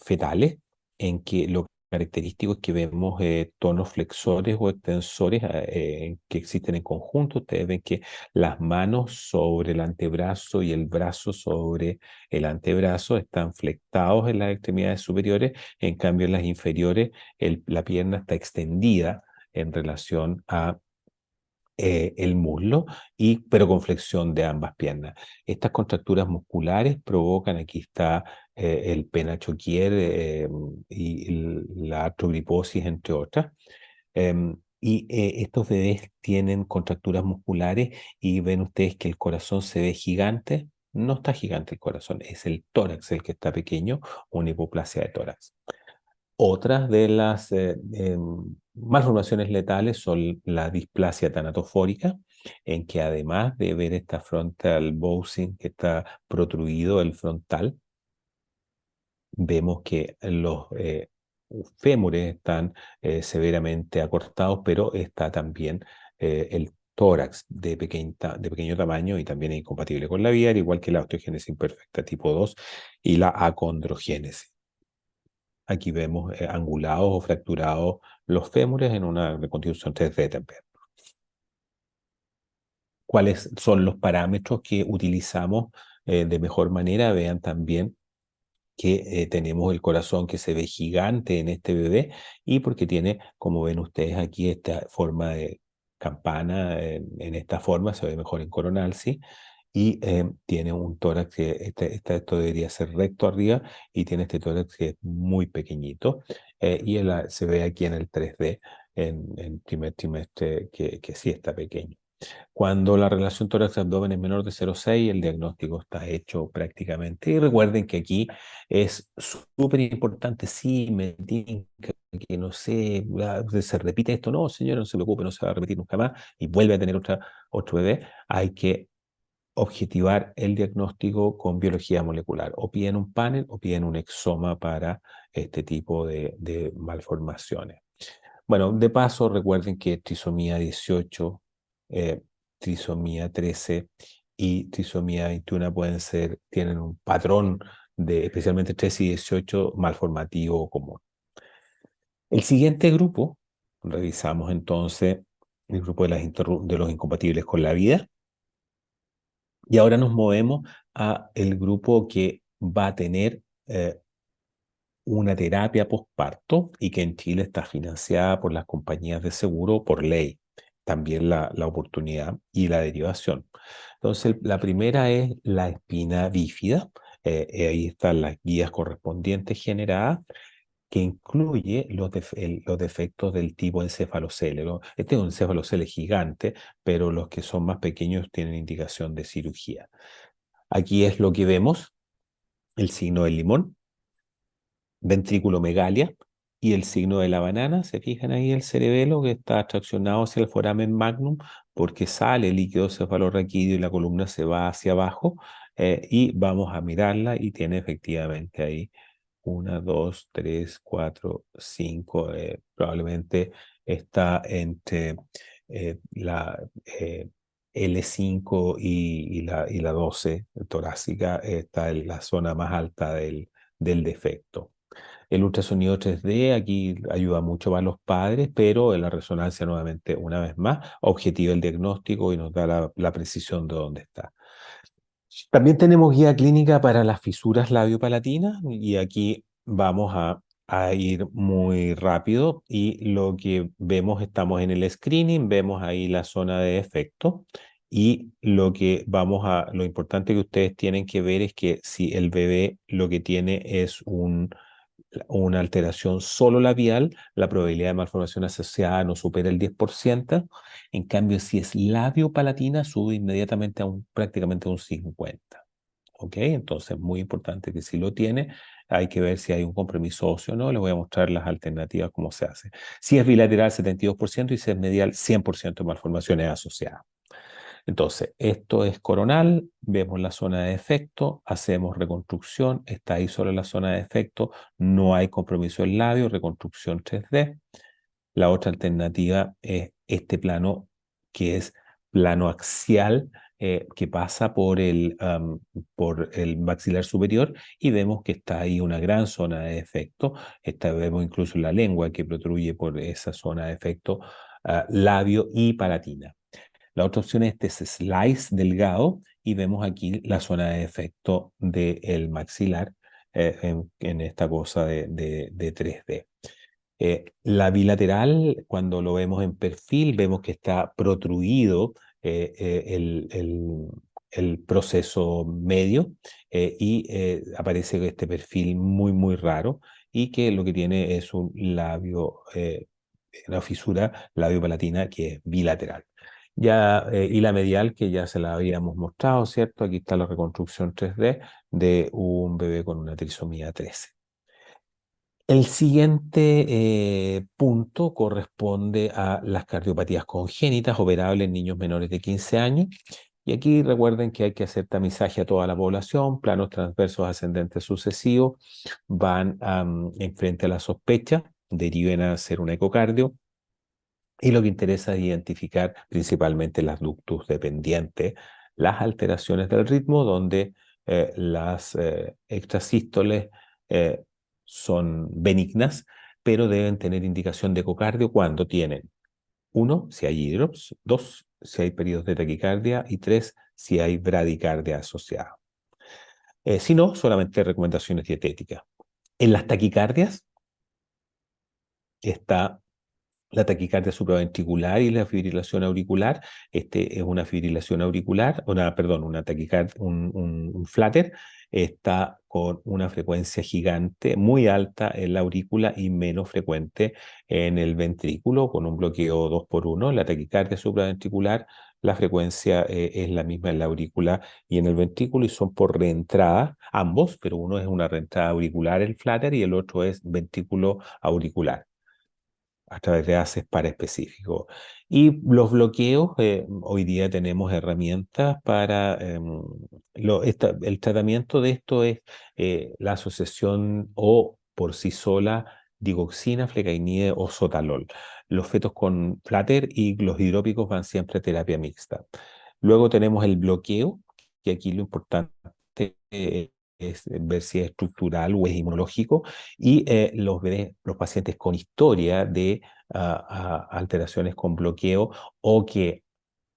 fetales, en que lo característico es que vemos tonos flexores o extensores que existen en conjunto. Ustedes ven que las manos sobre el antebrazo y el brazo sobre el antebrazo están flectados en las extremidades superiores, en cambio en las inferiores la pierna está extendida en relación a el muslo, pero con flexión de ambas piernas. Estas contracturas musculares provocan, aquí está el penachoquier la artrogriposis, entre otras. Estos bebés tienen contracturas musculares y ven ustedes que el corazón se ve gigante. No está gigante el corazón, es el tórax el que está pequeño, una hipoplasia de tórax. Otras de las malformaciones letales son la displasia tanatofórica, en que además de ver esta frontal bowsing que está protruido el frontal, vemos que los fémures están severamente acortados, pero está también el tórax de pequeño tamaño y también es incompatible con la vida, al igual que la osteogénesis imperfecta tipo 2 y la acondrogénesis. Aquí vemos angulados o fracturados los fémures en una reconstrucción 3D también. ¿Cuáles son los parámetros que utilizamos de mejor manera? Vean también que tenemos el corazón que se ve gigante en este bebé y porque tiene, como ven ustedes aquí, esta forma de campana, en esta forma se ve mejor en coronal, ¿sí? Y tiene un tórax que esto debería ser recto arriba y tiene este tórax que es muy pequeñito se ve aquí en el 3D en primer trimestre que sí está pequeño. Cuando la relación tórax-abdomen es menor de 0,6, el diagnóstico está hecho prácticamente. Y recuerden que aquí es súper importante, sí, me tinca que no sé, se repite esto, no, señora, no se preocupe, no se va a repetir nunca más y vuelve a tener otro bebé, hay que objetivar el diagnóstico con biología molecular. O piden un panel o piden un exoma para este tipo de malformaciones. Bueno, de paso, recuerden que trisomía 18, eh, trisomía 13 y trisomía 21 tienen un patrón de especialmente 13 y 18 malformativo común. El siguiente grupo, revisamos entonces el grupo de los incompatibles con la vida. Y ahora nos movemos a el grupo que va a tener una terapia postparto y que en Chile está financiada por las compañías de seguro por ley. También la oportunidad y la derivación. Entonces, la primera es la espina bífida. Ahí están las guías correspondientes generadas que incluye los defectos del tipo encefalocele. Este es un encefalocele gigante, pero los que son más pequeños tienen indicación de cirugía. Aquí es lo que vemos, el signo del limón, ventriculomegalia y el signo de la banana. Se fijan ahí el cerebelo que está traccionado hacia el foramen magnum porque sale el líquido cefalorraquídeo y la columna se va hacia abajo y vamos a mirarla y tiene efectivamente ahí una, dos, tres, cuatro, cinco, probablemente está entre la L5 y la 12 torácica, está en la zona más alta del defecto. El ultrasonido 3D aquí ayuda mucho para los padres, pero en la resonancia nuevamente, una vez más, objetiva el diagnóstico y nos da la precisión de dónde está. También tenemos guía clínica para las fisuras labiopalatinas y aquí vamos a ir muy rápido y lo que vemos, estamos en el screening, vemos ahí la zona de efecto y lo importante que ustedes tienen que ver es que si el bebé lo que tiene es una alteración solo labial, la probabilidad de malformación asociada no supera el 10%. En cambio, si es labio-palatina, sube inmediatamente prácticamente a un 50%. ¿Ok? Entonces, muy importante que si lo tiene, hay que ver si hay un compromiso óseo o no. Les voy a mostrar las alternativas, cómo se hace. Si es bilateral, 72% y si es medial, 100% de malformaciones asociadas. Entonces, esto es coronal, vemos la zona de efecto, hacemos reconstrucción, está ahí solo la zona de efecto, no hay compromiso del labio, reconstrucción 3D. La otra alternativa es este plano, que es plano axial, que pasa por el maxilar superior y vemos que está ahí una gran zona de efecto. Vemos incluso la lengua que protruye por esa zona de efecto, labio y palatina. La otra opción es este slice delgado y vemos aquí la zona de efecto del maxilar, en esta cosa de 3D. La bilateral, cuando lo vemos en perfil, vemos que está protruido, el proceso medio, y aparece este perfil muy, muy raro y que lo que tiene es un labio, una fisura labio-palatina que es bilateral. Y la medial, que ya se la habíamos mostrado, ¿cierto? Aquí está la reconstrucción 3D de un bebé con una trisomía 13. El siguiente punto corresponde a las cardiopatías congénitas operables en niños menores de 15 años. Y aquí recuerden que hay que hacer tamizaje a toda la población, planos transversos ascendentes sucesivos, van en frente a la sospecha, deriven a hacer un ecocardio. Y lo que interesa es identificar principalmente las ductus dependientes, las alteraciones del ritmo, donde las extrasístoles eh, son benignas, pero deben tener indicación de ecocardio cuando tienen, uno, si hay hidrops; dos, si hay periodos de taquicardia; y tres, si hay bradicardia asociada. Si no, solamente recomendaciones dietéticas. En las taquicardias está la taquicardia supraventricular y la fibrilación auricular. Este es una fibrilación auricular, una taquicardia, un flutter. Está con una frecuencia gigante, muy alta en la aurícula y menos frecuente en el ventrículo, con un bloqueo 2 por 1. La taquicardia supraventricular, la frecuencia es la misma en la aurícula y en el ventrículo, y son por reentrada, ambos, pero uno es una reentrada auricular, el flutter, y el otro es ventrículo auricular a través de haces para específico. Y los bloqueos, hoy día tenemos herramientas para el tratamiento de esto es la asociación o por sí sola digoxina, flecainide o sotalol. Los fetos con flutter y los hidrópicos van siempre a terapia mixta. Luego tenemos el bloqueo, que aquí lo importante es ver si es estructural o es inmunológico, y los pacientes con historia de alteraciones con bloqueo o que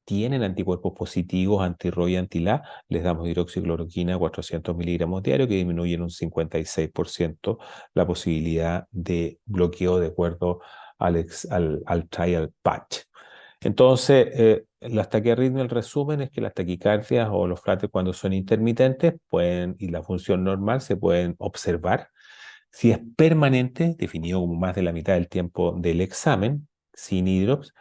tienen anticuerpos positivos anti-RO y anti-LA, les damos hidroxicloroquina 400 miligramos diario, que disminuyen un 56% la posibilidad de bloqueo de acuerdo al trial patch. Entonces, las taquiarritmias, el resumen es que las taquicardias o los flates, cuando son intermitentes, y la función normal, se pueden observar. Si es permanente, definido como más de la mitad del tiempo del examen, sin hidrops,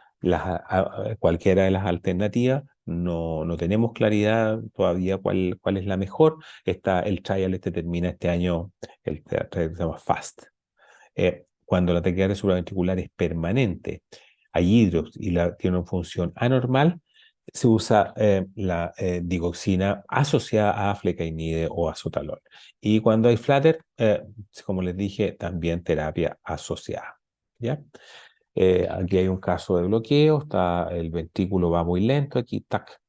cualquiera de las alternativas, no tenemos claridad todavía cuál es la mejor. El trial termina este año, el trial se llama FAST. Cuando la taquicardia supraventricular es permanente, hay hidrops y tiene una función anormal, se usa la digoxina asociada a flecainide o a sotalol. Y cuando hay flutter, como les dije, también terapia asociada. ¿Ya? Aquí hay un caso de bloqueo, el ventrículo va muy lento, aquí tac,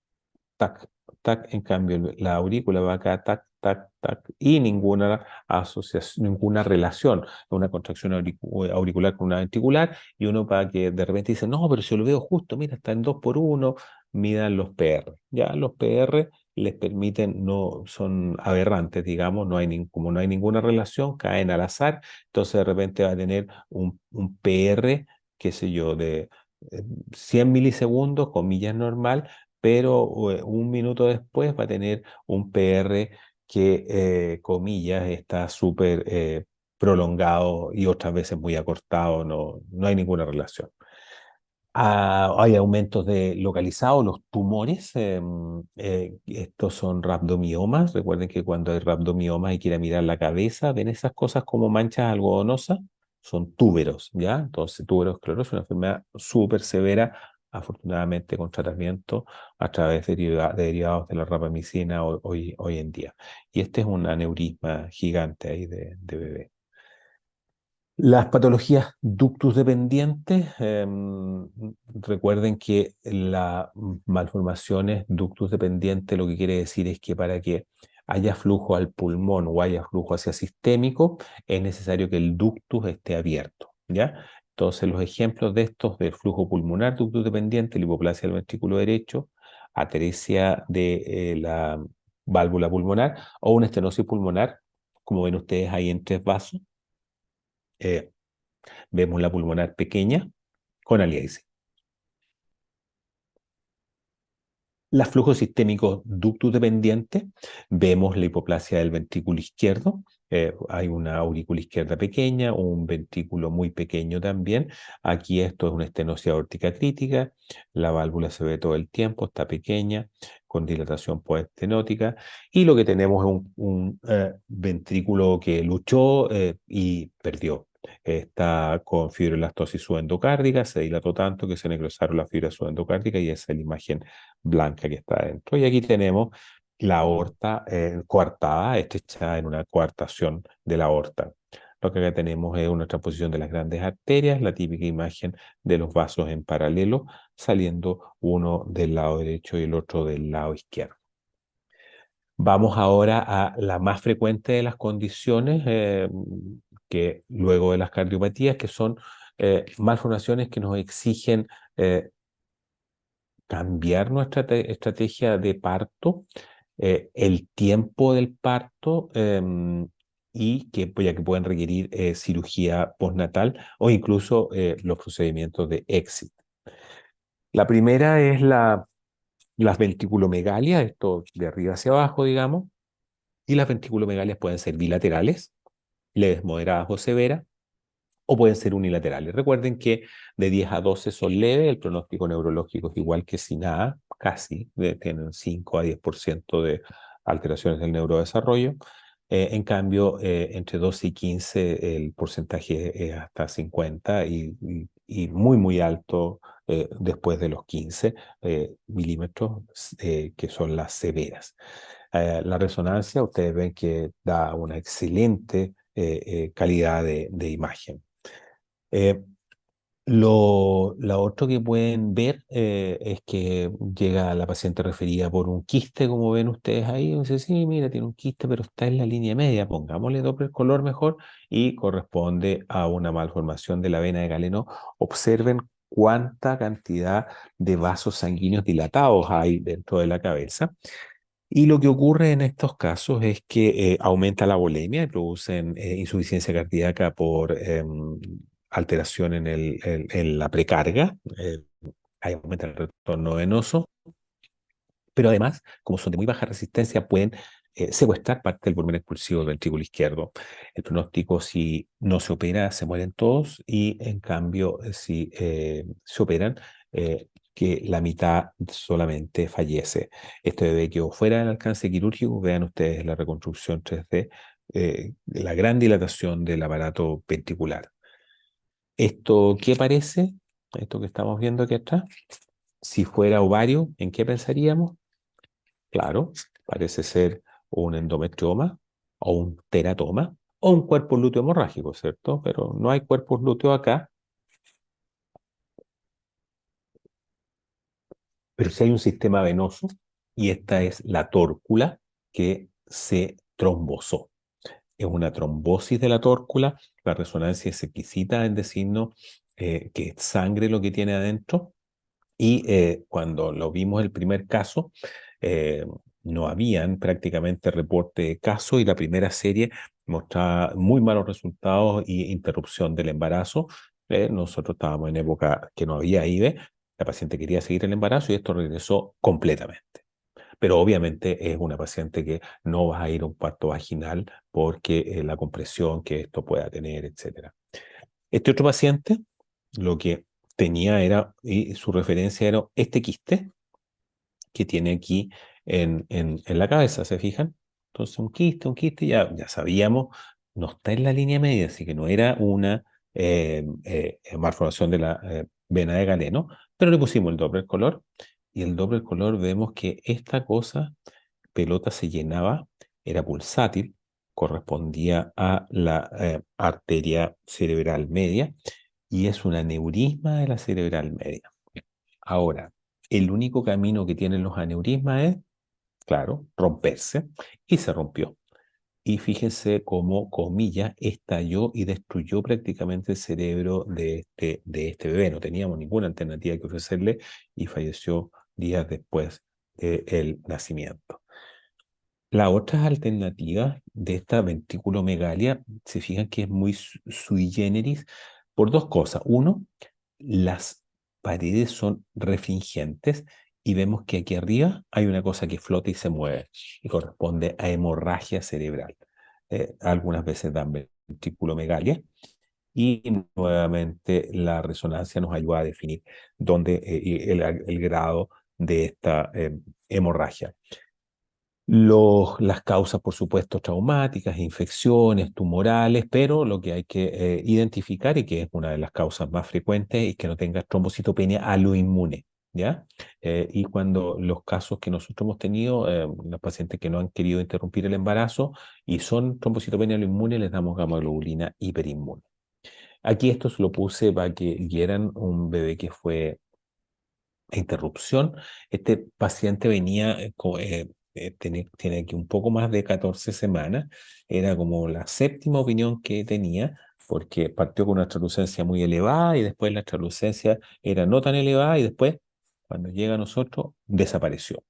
tac, tac. En cambio, la aurícula va acá, tac, tac, tac, y ninguna asociación, ninguna relación, una contracción auricular con una ventricular, y uno para que de repente dice, no, pero si lo veo justo, mira, está en 2 por 1, midan los PR. Ya los PR les permiten, no son aberrantes, digamos, no hay como no hay ninguna relación, caen al azar, entonces de repente va a tener un PR, qué sé yo, de 100 milisegundos, comillas normal, pero un minuto después va a tener un PR que, comillas, está súper prolongado y otras veces muy acortado, no hay ninguna relación. Hay aumentos de localizados, los tumores, estos son rhabdomiomas. Recuerden que cuando hay rhabdomiomas y quiere mirar la cabeza, ven esas cosas como manchas algodonosas, son túberos, ¿ya? Entonces, túberos esclerosis es una enfermedad súper severa, afortunadamente con tratamiento a través de derivados de la rapamicina hoy en día. Y este es un aneurisma gigante ahí de bebé. Las patologías ductus dependientes, recuerden que la malformaciones ductus dependiente lo que quiere decir es que para que haya flujo al pulmón o haya flujo hacia sistémico, es necesario que el ductus esté abierto, ¿ya? Entonces, los ejemplos de estos del flujo pulmonar ductus dependiente, la hipoplasia del ventrículo derecho, ateresia de la válvula pulmonar o una estenosis pulmonar, como ven ustedes ahí en 3 vasos. eh, Vemos la pulmonar pequeña con aliasing. Los flujos sistémicos ductus dependientes, vemos la hipoplasia del ventrículo izquierdo, hay una aurícula izquierda pequeña, un ventrículo muy pequeño también. Aquí esto es una estenosis aórtica crítica, la válvula se ve todo el tiempo, está pequeña, con dilatación postestenótica, y lo que tenemos es un ventrículo que luchó y perdió. Está con fibrolastosis subendocárdica, se dilató tanto que se necrosaron las fibras subendocárdicas y esa es la imagen blanca que está adentro. Y aquí tenemos la aorta coartada, estrechada en una coartación de la aorta. Lo que acá tenemos es una transposición de las grandes arterias, la típica imagen de los vasos en paralelo, saliendo uno del lado derecho y el otro del lado izquierdo. Vamos ahora a la más frecuente de las condiciones, que luego de las cardiopatías, que son malformaciones que nos exigen eh, cambiar nuestra estrategia de parto, el tiempo del parto, y que, pues, ya que pueden requerir cirugía postnatal o incluso los procedimientos de exit. La primera es las ventriculomegalias, esto de arriba hacia abajo, digamos, y las ventriculomegalias pueden ser bilaterales, leves, moderadas o severas, o pueden ser unilaterales. Recuerden que de 10 a 12 son leves, el pronóstico neurológico es igual que si nada, casi, tienen 5 a 10% de alteraciones del neurodesarrollo. En cambio, entre 12 y 15 el porcentaje es hasta 50 y muy, muy alto después de los 15 milímetros, que son las severas. La resonancia, ustedes ven que da una excelente calidad de imagen. Eh, la otro que pueden ver es que llega la paciente referida por un quiste, como ven ustedes ahí. Dice, sí, mira, tiene un quiste, pero está en la línea media. Pongámosle Doppler color mejor y corresponde a una malformación de la vena de Galeno. Observen cuánta cantidad de vasos sanguíneos dilatados hay dentro de la cabeza. Y lo que ocurre en estos casos es que aumenta la volemia y producen insuficiencia cardíaca por alteración en la precarga. Ahí aumenta el retorno venoso, pero además, como son de muy baja resistencia, pueden secuestrar parte del volumen expulsivo del ventrículo izquierdo. El pronóstico, si no se opera, se mueren todos, y en cambio, si se operan, que la mitad solamente fallece. Este bebé quedó fuera del alcance quirúrgico. Vean ustedes la reconstrucción 3D, la gran dilatación del aparato ventricular. ¿Esto qué parece? Esto que estamos viendo aquí atrás. Si fuera ovario, ¿en qué pensaríamos? Claro, parece ser un endometrioma o un teratoma o un cuerpo lúteo hemorrágico, ¿cierto? Pero no hay cuerpos lúteos acá, pero sí hay un sistema venoso, y esta es la tórcula que se trombosó. Es una trombosis de la tórcula. La resonancia es exquisita en decirnos que es sangre lo que tiene adentro. Y cuando lo vimos el primer caso, eh, no habían prácticamente reporte de caso y la primera serie mostraba muy malos resultados y interrupción del embarazo. Nosotros estábamos en época que no había IVE, la paciente quería seguir el embarazo y esto regresó completamente. Pero obviamente es una paciente que no va a ir a un parto vaginal porque la compresión que esto pueda tener, etcétera. Este otro paciente, lo que tenía era, y su referencia era este quiste que tiene aquí en la cabeza, ¿se fijan? Entonces un quiste, ya sabíamos, no está en la línea media, así que no era una malformación de la vena de Galeno, pero le pusimos el Doppler color, y el Doppler color vemos que esta cosa, pelota se llenaba, era pulsátil, correspondía a la arteria cerebral media, y es un aneurisma de la cerebral media. Ahora, el único camino que tienen los aneurismas es, claro, romperse, y se rompió. Y fíjense cómo, comillas, estalló y destruyó prácticamente el cerebro de este bebé. No teníamos ninguna alternativa que ofrecerle y falleció días después del nacimiento. Las otras alternativas de esta ventriculomegalia se fijan que es muy sui generis por dos cosas. Uno, las paredes son refringentes y vemos que aquí arriba hay una cosa que flota y se mueve y corresponde a hemorragia cerebral. Algunas veces dan ventriculomegalia y nuevamente la resonancia nos ayuda a definir dónde y el grado de esta hemorragia. Las causas, por supuesto, traumáticas, infecciones, tumorales, pero lo que hay que identificar y que es una de las causas más frecuentes es que no tenga trombocitopenia aloinmune, ¿ya? Y cuando los casos que nosotros hemos tenido, los pacientes que no han querido interrumpir el embarazo y son trombocitopenia aloinmune, les damos gamma globulina hiperinmune. Aquí esto se lo puse para que vieran un bebé que fue interrupción. Este paciente venía, tiene aquí un poco más de 14 semanas, era como la séptima opinión que tenía, porque partió con una translucencia muy elevada y después la translucencia era no tan elevada y después, cuando llega a nosotros, desapareció.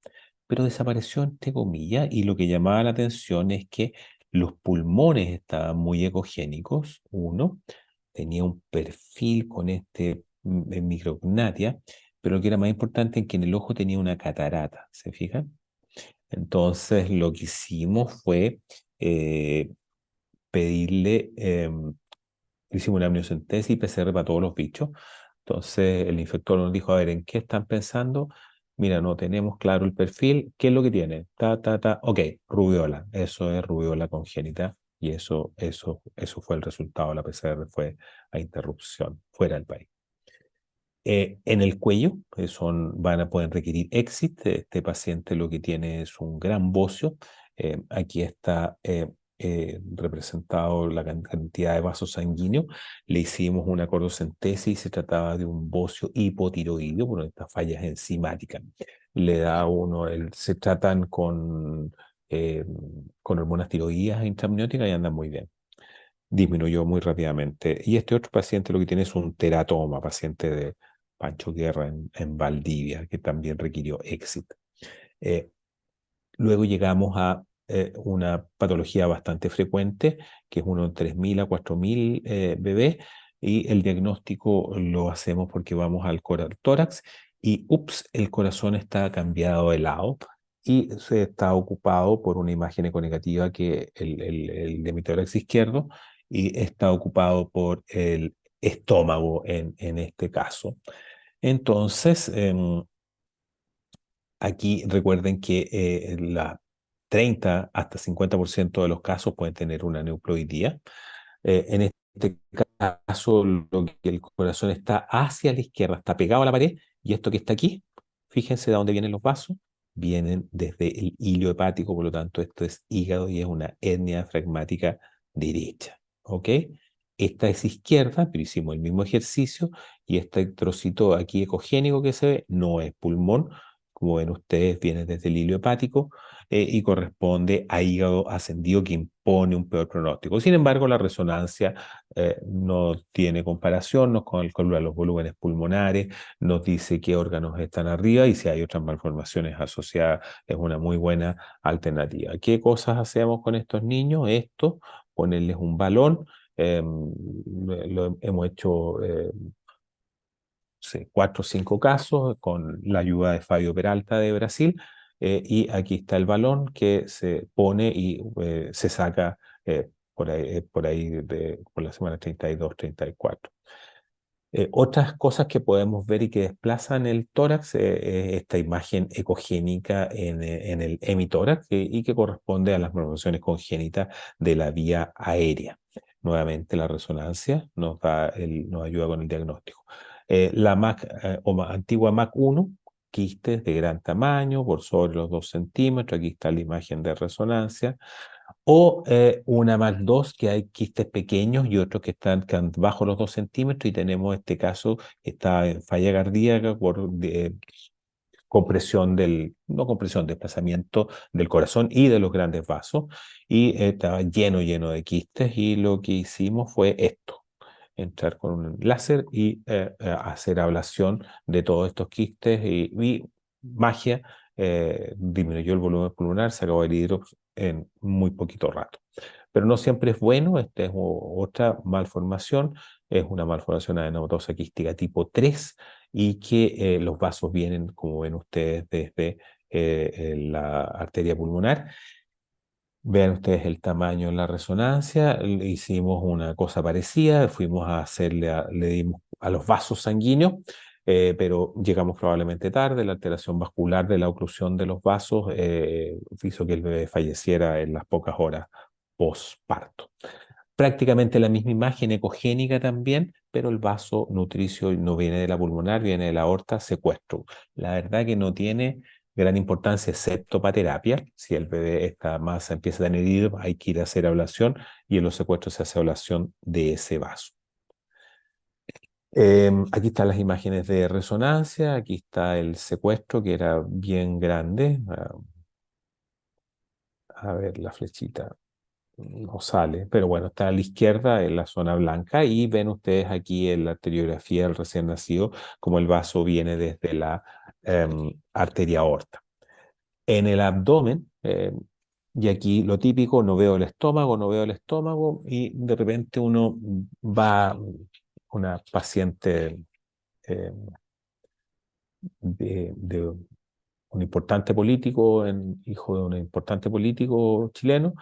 Pero desapareció entre comillas y lo que llamaba la atención es que los pulmones estaban muy ecogénicos, uno, tenía un perfil con este micrognatia, pero lo que era más importante es que en el ojo tenía una catarata, ¿se fijan? Entonces lo que hicimos fue eh, pedirle, hicimos una amniocentesis y PCR para todos los bichos. Entonces el infector nos dijo, a ver, ¿en qué están pensando? Mira, no tenemos claro el perfil, ¿qué es lo que tiene? Ok, rubiola, eso es rubiola congénita y eso fue el resultado, la PCR fue a interrupción fuera del país. En el cuello, pueden requerir exit. Este paciente lo que tiene es un gran bocio. Aquí está representado la cantidad de vasos sanguíneos. Le hicimos una cordocentesis y se trataba de un bocio hipotiroideo por estas fallas enzimáticas. Le da uno, se tratan eh, con hormonas tiroideas intramnióticas y andan muy bien, disminuyó muy rápidamente. Y este otro paciente lo que tiene es un teratoma, paciente de Pancho Guerra en Valdivia, que también requirió éxito. Eh, Luego llegamos a una patología bastante frecuente, que es uno de 3.000 a 4.000 bebés, y el diagnóstico lo hacemos porque vamos al tórax y, ups, el corazón está cambiado de lado y se está ocupado por una imagen econegativa que el de mi tórax izquierdo y está ocupado por el estómago en este caso. Entonces, aquí recuerden que la 30 hasta 50% de los casos pueden tener una neuploidía. En este caso, lo que el corazón está hacia la izquierda, está pegado a la pared, y esto que está aquí, fíjense de dónde vienen los vasos, vienen desde el hilo hepático, por lo tanto, esto es hígado y es una hernia diafragmática derecha. ¿Ok? Esta es izquierda, pero hicimos el mismo ejercicio, y este trocito aquí ecogénico que se ve no es pulmón, como ven ustedes, viene desde el hilo hepático y corresponde a hígado ascendido que impone un peor pronóstico. Sin embargo, la resonancia no tiene comparación, nos calcula los volúmenes pulmonares, nos dice qué órganos están arriba y si hay otras malformaciones asociadas, es una muy buena alternativa. ¿Qué cosas hacemos con estos niños? Esto, ponerles un balón. Lo hemos hecho sí, 4 o 5 casos con la ayuda de Fabio Peralta de Brasil. Y aquí está el balón que se pone y se saca por la semana 32, 34. Otras cosas que podemos ver y que desplazan el tórax es esta imagen ecogénica en el hemitórax y que corresponde a las malformaciones congénitas de la vía aérea. Nuevamente la resonancia nos ayuda con el diagnóstico. La MAC antigua MAC1, quistes de gran tamaño, por sobre los 2 centímetros, aquí está la imagen de resonancia. O una MAC 2 que hay quistes pequeños y otros que están bajo los 2 centímetros y tenemos este caso que está en falla cardíaca por compresión no compresión, desplazamiento del corazón y de los grandes vasos y estaba lleno de quistes y lo que hicimos fue esto, entrar con un láser y hacer ablación de todos estos quistes y magia, disminuyó el volumen pulmonar, se acabó el hidróxido en muy poquito rato. Pero no siempre es bueno, esta es otra malformación, es una malformación adenomatosa quística tipo 3 y que los vasos vienen, como ven ustedes, desde la arteria pulmonar. Vean ustedes el tamaño en la resonancia, hicimos una cosa parecida, fuimos a le dimos a los vasos sanguíneos, pero llegamos probablemente tarde, la alteración vascular de la oclusión de los vasos hizo que el bebé falleciera en las pocas horas postparto. Prácticamente la misma imagen ecogénica también, pero el vaso nutricio no viene de la pulmonar, viene de la aorta, secuestro. La verdad que no tiene gran importancia excepto para terapia. Si el bebé esta masa empieza a tener herido, hay que ir a hacer ablación y en los secuestros se hace ablación de ese vaso. Aquí están las imágenes de resonancia, aquí está el secuestro que era bien grande. A ver la flechita. No sale, pero bueno, está a la izquierda en la zona blanca y ven ustedes aquí en la arteriografía del recién nacido como el vaso viene desde la arteria aorta. En el abdomen, y aquí lo típico, no veo el estómago, no veo el estómago y de repente uno va, una paciente em, de un importante político, hijo de un importante político chileno,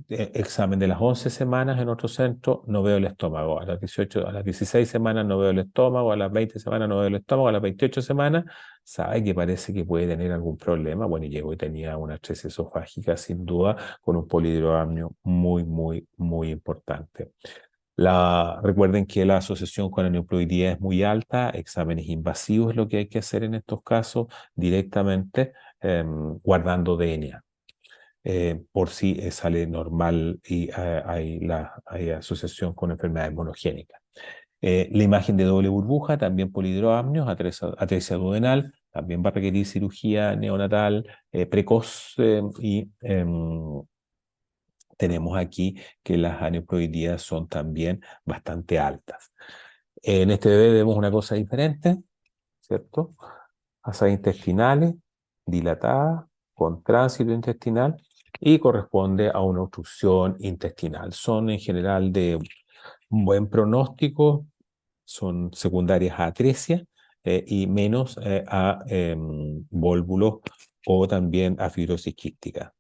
examen de las 11 semanas en otro centro, no veo el estómago. A las 18, a las 16 semanas no veo el estómago, a las 20 semanas no veo el estómago, a las 28 semanas sabe que parece que puede tener algún problema. Bueno, y llegó y tenía una atresia esofágica sin duda con un polidroamio muy importante. Recuerden que la asociación con aneuploidía es muy alta, exámenes invasivos es lo que hay que hacer en estos casos directamente guardando DNA. Por si sale normal y hay asociación con enfermedades monogénicas. La imagen de doble burbuja, también polidroamnios, atresia duodenal, también va a requerir cirugía neonatal precoz y tenemos aquí que las aneuploidías son también bastante altas. En este bebé vemos una cosa diferente, ¿cierto? Asas intestinales dilatadas con tránsito intestinal y corresponde a una obstrucción intestinal. Son en general de un buen pronóstico, son secundarias a atresia y menos a vólvulos o también a fibrosis quística.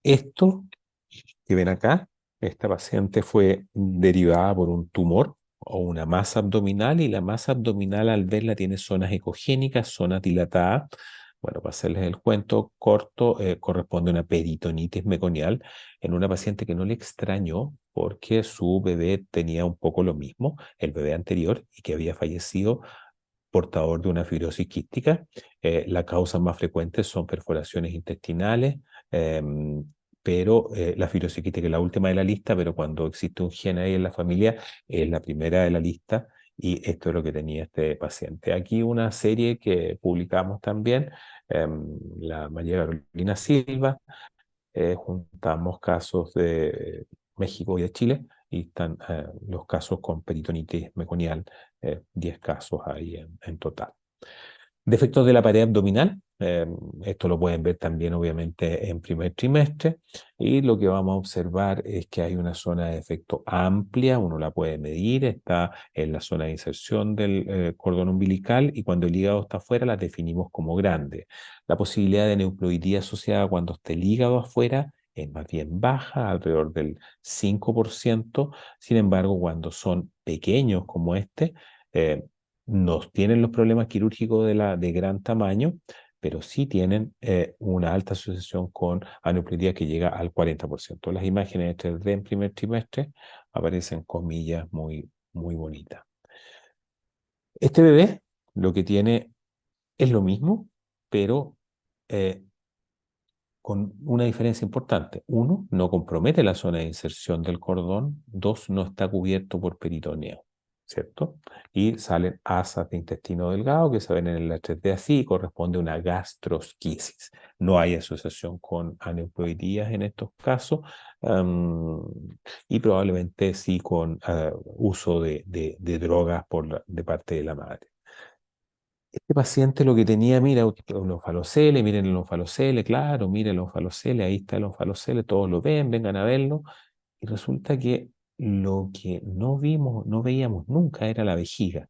Esto que ven acá, esta paciente fue derivada por un tumor o una masa abdominal y la masa abdominal al verla tiene zonas ecogénicas, zonas dilatadas. Bueno, para hacerles el cuento corto, corresponde a una peritonitis meconial en una paciente que no le extrañó porque su bebé tenía un poco lo mismo, el bebé anterior, y que había fallecido portador de una fibrosis quística. Las causas más frecuentes son perforaciones intestinales, pero la fibrosis quística es la última de la lista, pero cuando existe un gen ahí en la familia, es la primera de la lista Y esto es lo que tenía este paciente. Aquí una serie que publicamos también, la María Carolina Silva, juntamos casos de México y de Chile, y están los casos con peritonitis meconial, 10 casos ahí en total. Defectos de la pared abdominal, esto lo pueden ver también obviamente en primer trimestre, y lo que vamos a observar es que hay una zona de defecto amplia, uno la puede medir, está en la zona de inserción del cordón umbilical, y cuando el hígado está afuera la definimos como grande. La posibilidad de neuploidía asociada cuando esté el hígado afuera es más bien baja, alrededor del 5%. Sin embargo, cuando son pequeños como este, eh, no tienen los problemas quirúrgicos de gran tamaño, pero sí tienen una alta asociación con aneuploidía que llega al 40%. Las imágenes de 3D en primer trimestre aparecen comillas muy, muy bonitas. Este bebé lo que tiene es lo mismo, pero eh, con una diferencia importante. Uno, no compromete la zona de inserción del cordón. Dos, no está cubierto por peritoneo, ¿cierto? Y salen asas de intestino delgado que se ven en el 3D así, y corresponde a una gastrosquisis. No hay asociación con aneuploidías en estos casos, am, y probablemente sí con uso de drogas de parte de la madre. Este paciente lo que tenía, mira, un onfalocele, miren el onfalocele, claro, miren el onfalocele, ahí está el onfalocele, todos lo ven, vengan a verlo. Y resulta que lo que no vimos, no veíamos nunca era la vejiga.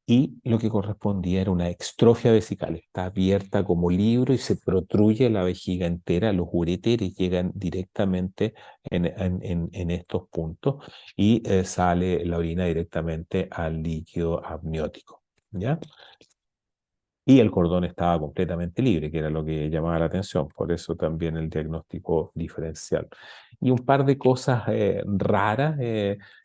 Y lo que correspondía era una extrofia vesical. Está abierta como libro y se protruye la vejiga entera. Los uréteres llegan directamente en estos puntos, y sale la orina directamente al líquido amniótico. ¿Ya? Y el cordón estaba completamente libre, que era lo que llamaba la atención, por eso también el diagnóstico diferencial. Y un par de cosas raras,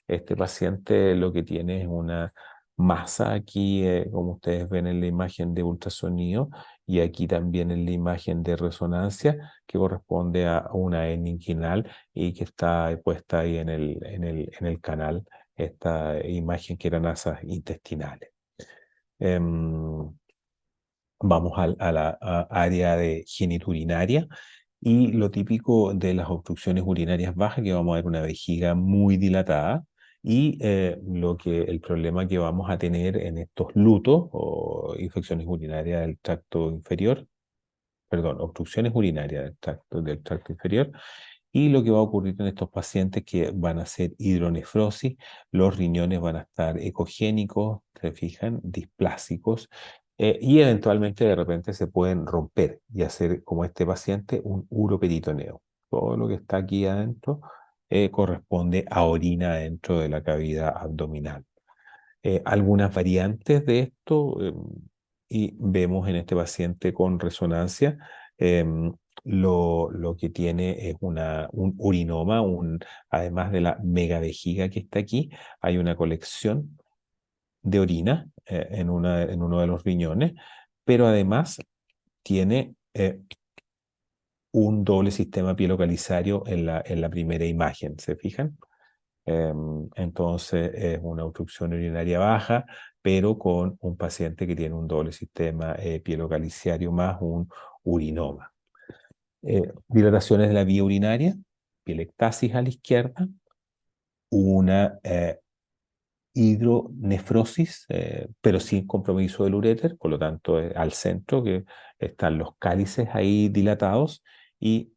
este paciente lo que tiene es una masa aquí, como ustedes ven en la imagen de ultrasonido, y aquí también en la imagen de resonancia, que corresponde a una hernia inguinal y que está puesta ahí en el canal, esta imagen que eran asas intestinales. Em, Vamos a la área de genitourinaria, y lo típico de las obstrucciones urinarias bajas, que vamos a ver una vejiga muy dilatada, y el problema que vamos a tener en estos lutos o infecciones urinarias del tracto inferior, perdón, obstrucciones urinarias del tracto inferior, y lo que va a ocurrir en estos pacientes que van a ser hidronefrosis, los riñones van a estar ecogénicos, se fijan, displásicos, y eventualmente de repente se pueden romper y hacer, como este paciente, un uroperitoneo. Todo lo que está aquí adentro corresponde a orina dentro de la cavidad abdominal. Algunas variantes de esto, y vemos en este paciente con resonancia, em, lo que tiene es un urinoma, además de la megavejiga que está aquí, hay una colección de orina en uno de los riñones, pero además tiene un doble sistema pielocalizario en la primera imagen, ¿se fijan? Entonces es una obstrucción urinaria baja, pero con un paciente que tiene un doble sistema pielocaliciario más un urinoma. Dilataciones de la vía urinaria, pielectasis a la izquierda, una hidronefrosis, pero sin compromiso del uréter, por lo tanto al centro, que están los cálices ahí dilatados, y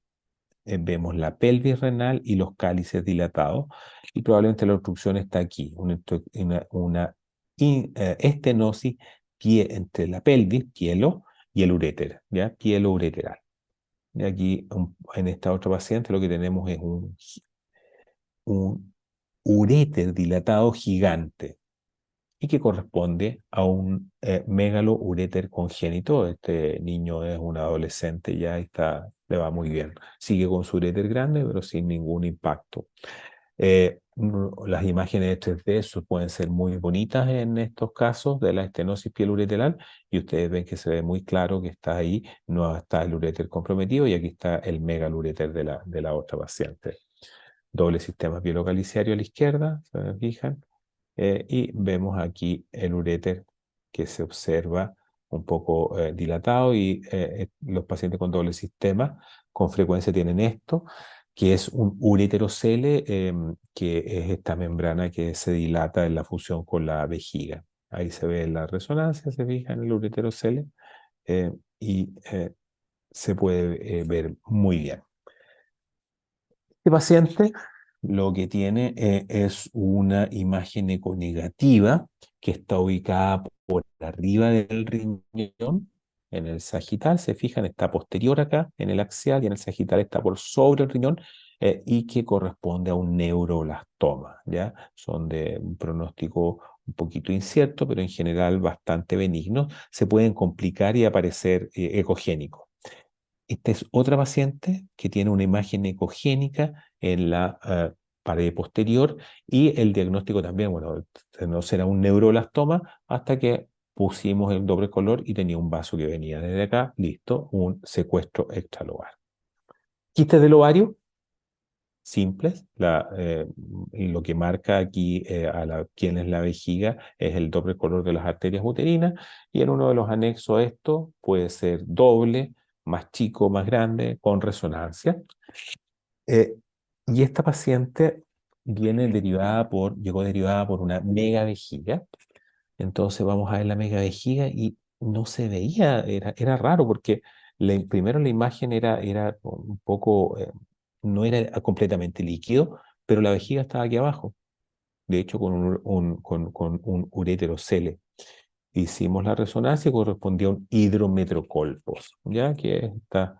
vemos la pelvis renal y los cálices dilatados, y probablemente la obstrucción está aquí, una estenosis entre la pelvis, pielo, y el uréter, ¿ya? Pielo ureteral. Y aquí en esta otra paciente lo que tenemos es un uréter dilatado gigante, y que corresponde a un megalouréter congénito. Este niño es un adolescente, ya está, le va muy bien. Sigue con su uréter grande, pero sin ningún impacto. Las imágenes de 3D pueden ser muy bonitas en estos casos de la estenosis pielureteral, y ustedes ven que se ve muy claro que está ahí, no está el uréter comprometido, y aquí está el megaluréter de la otra paciente. Doble sistema pielocaliciario a la izquierda, ¿se fijan? Y vemos aquí el uréter que se observa un poco dilatado y los pacientes con doble sistema con frecuencia tienen esto, que es un ureterocele, que es esta membrana que se dilata en la fusión con la vejiga. Ahí se ve la resonancia, se fija en el ureterocele y se puede ver muy bien. Este paciente lo que tiene es una imagen econegativa que está ubicada por arriba del riñón, en el sagital, se fijan, está posterior acá, en el axial, y en el sagital está por sobre el riñón, y que corresponde a un neuroblastoma, ¿ya? Son de un pronóstico un poquito incierto, pero en general bastante benigno. Se pueden complicar y aparecer ecogénicos. Esta es otra paciente que tiene una imagen ecogénica en la pared posterior y el diagnóstico también, bueno, no será un neuroblastoma hasta que pusimos el doble color y tenía un vaso que venía desde acá, listo, un secuestro extralobar. Quistes del ovario, simples. Lo que marca aquí quién es la vejiga es el doble color de las arterias uterinas y en uno de los anexos a esto puede ser doble, más chico, más grande, con resonancia. Eh, y esta paciente llegó derivada por una megavejiga. Entonces vamos a ver la megavejiga y no se veía, era raro porque primero la imagen era un poco, no era completamente líquido, pero la vejiga estaba aquí abajo, de hecho con un ureterocele. Hicimos la resonancia y correspondía a un hidrometrocolpos, ya que está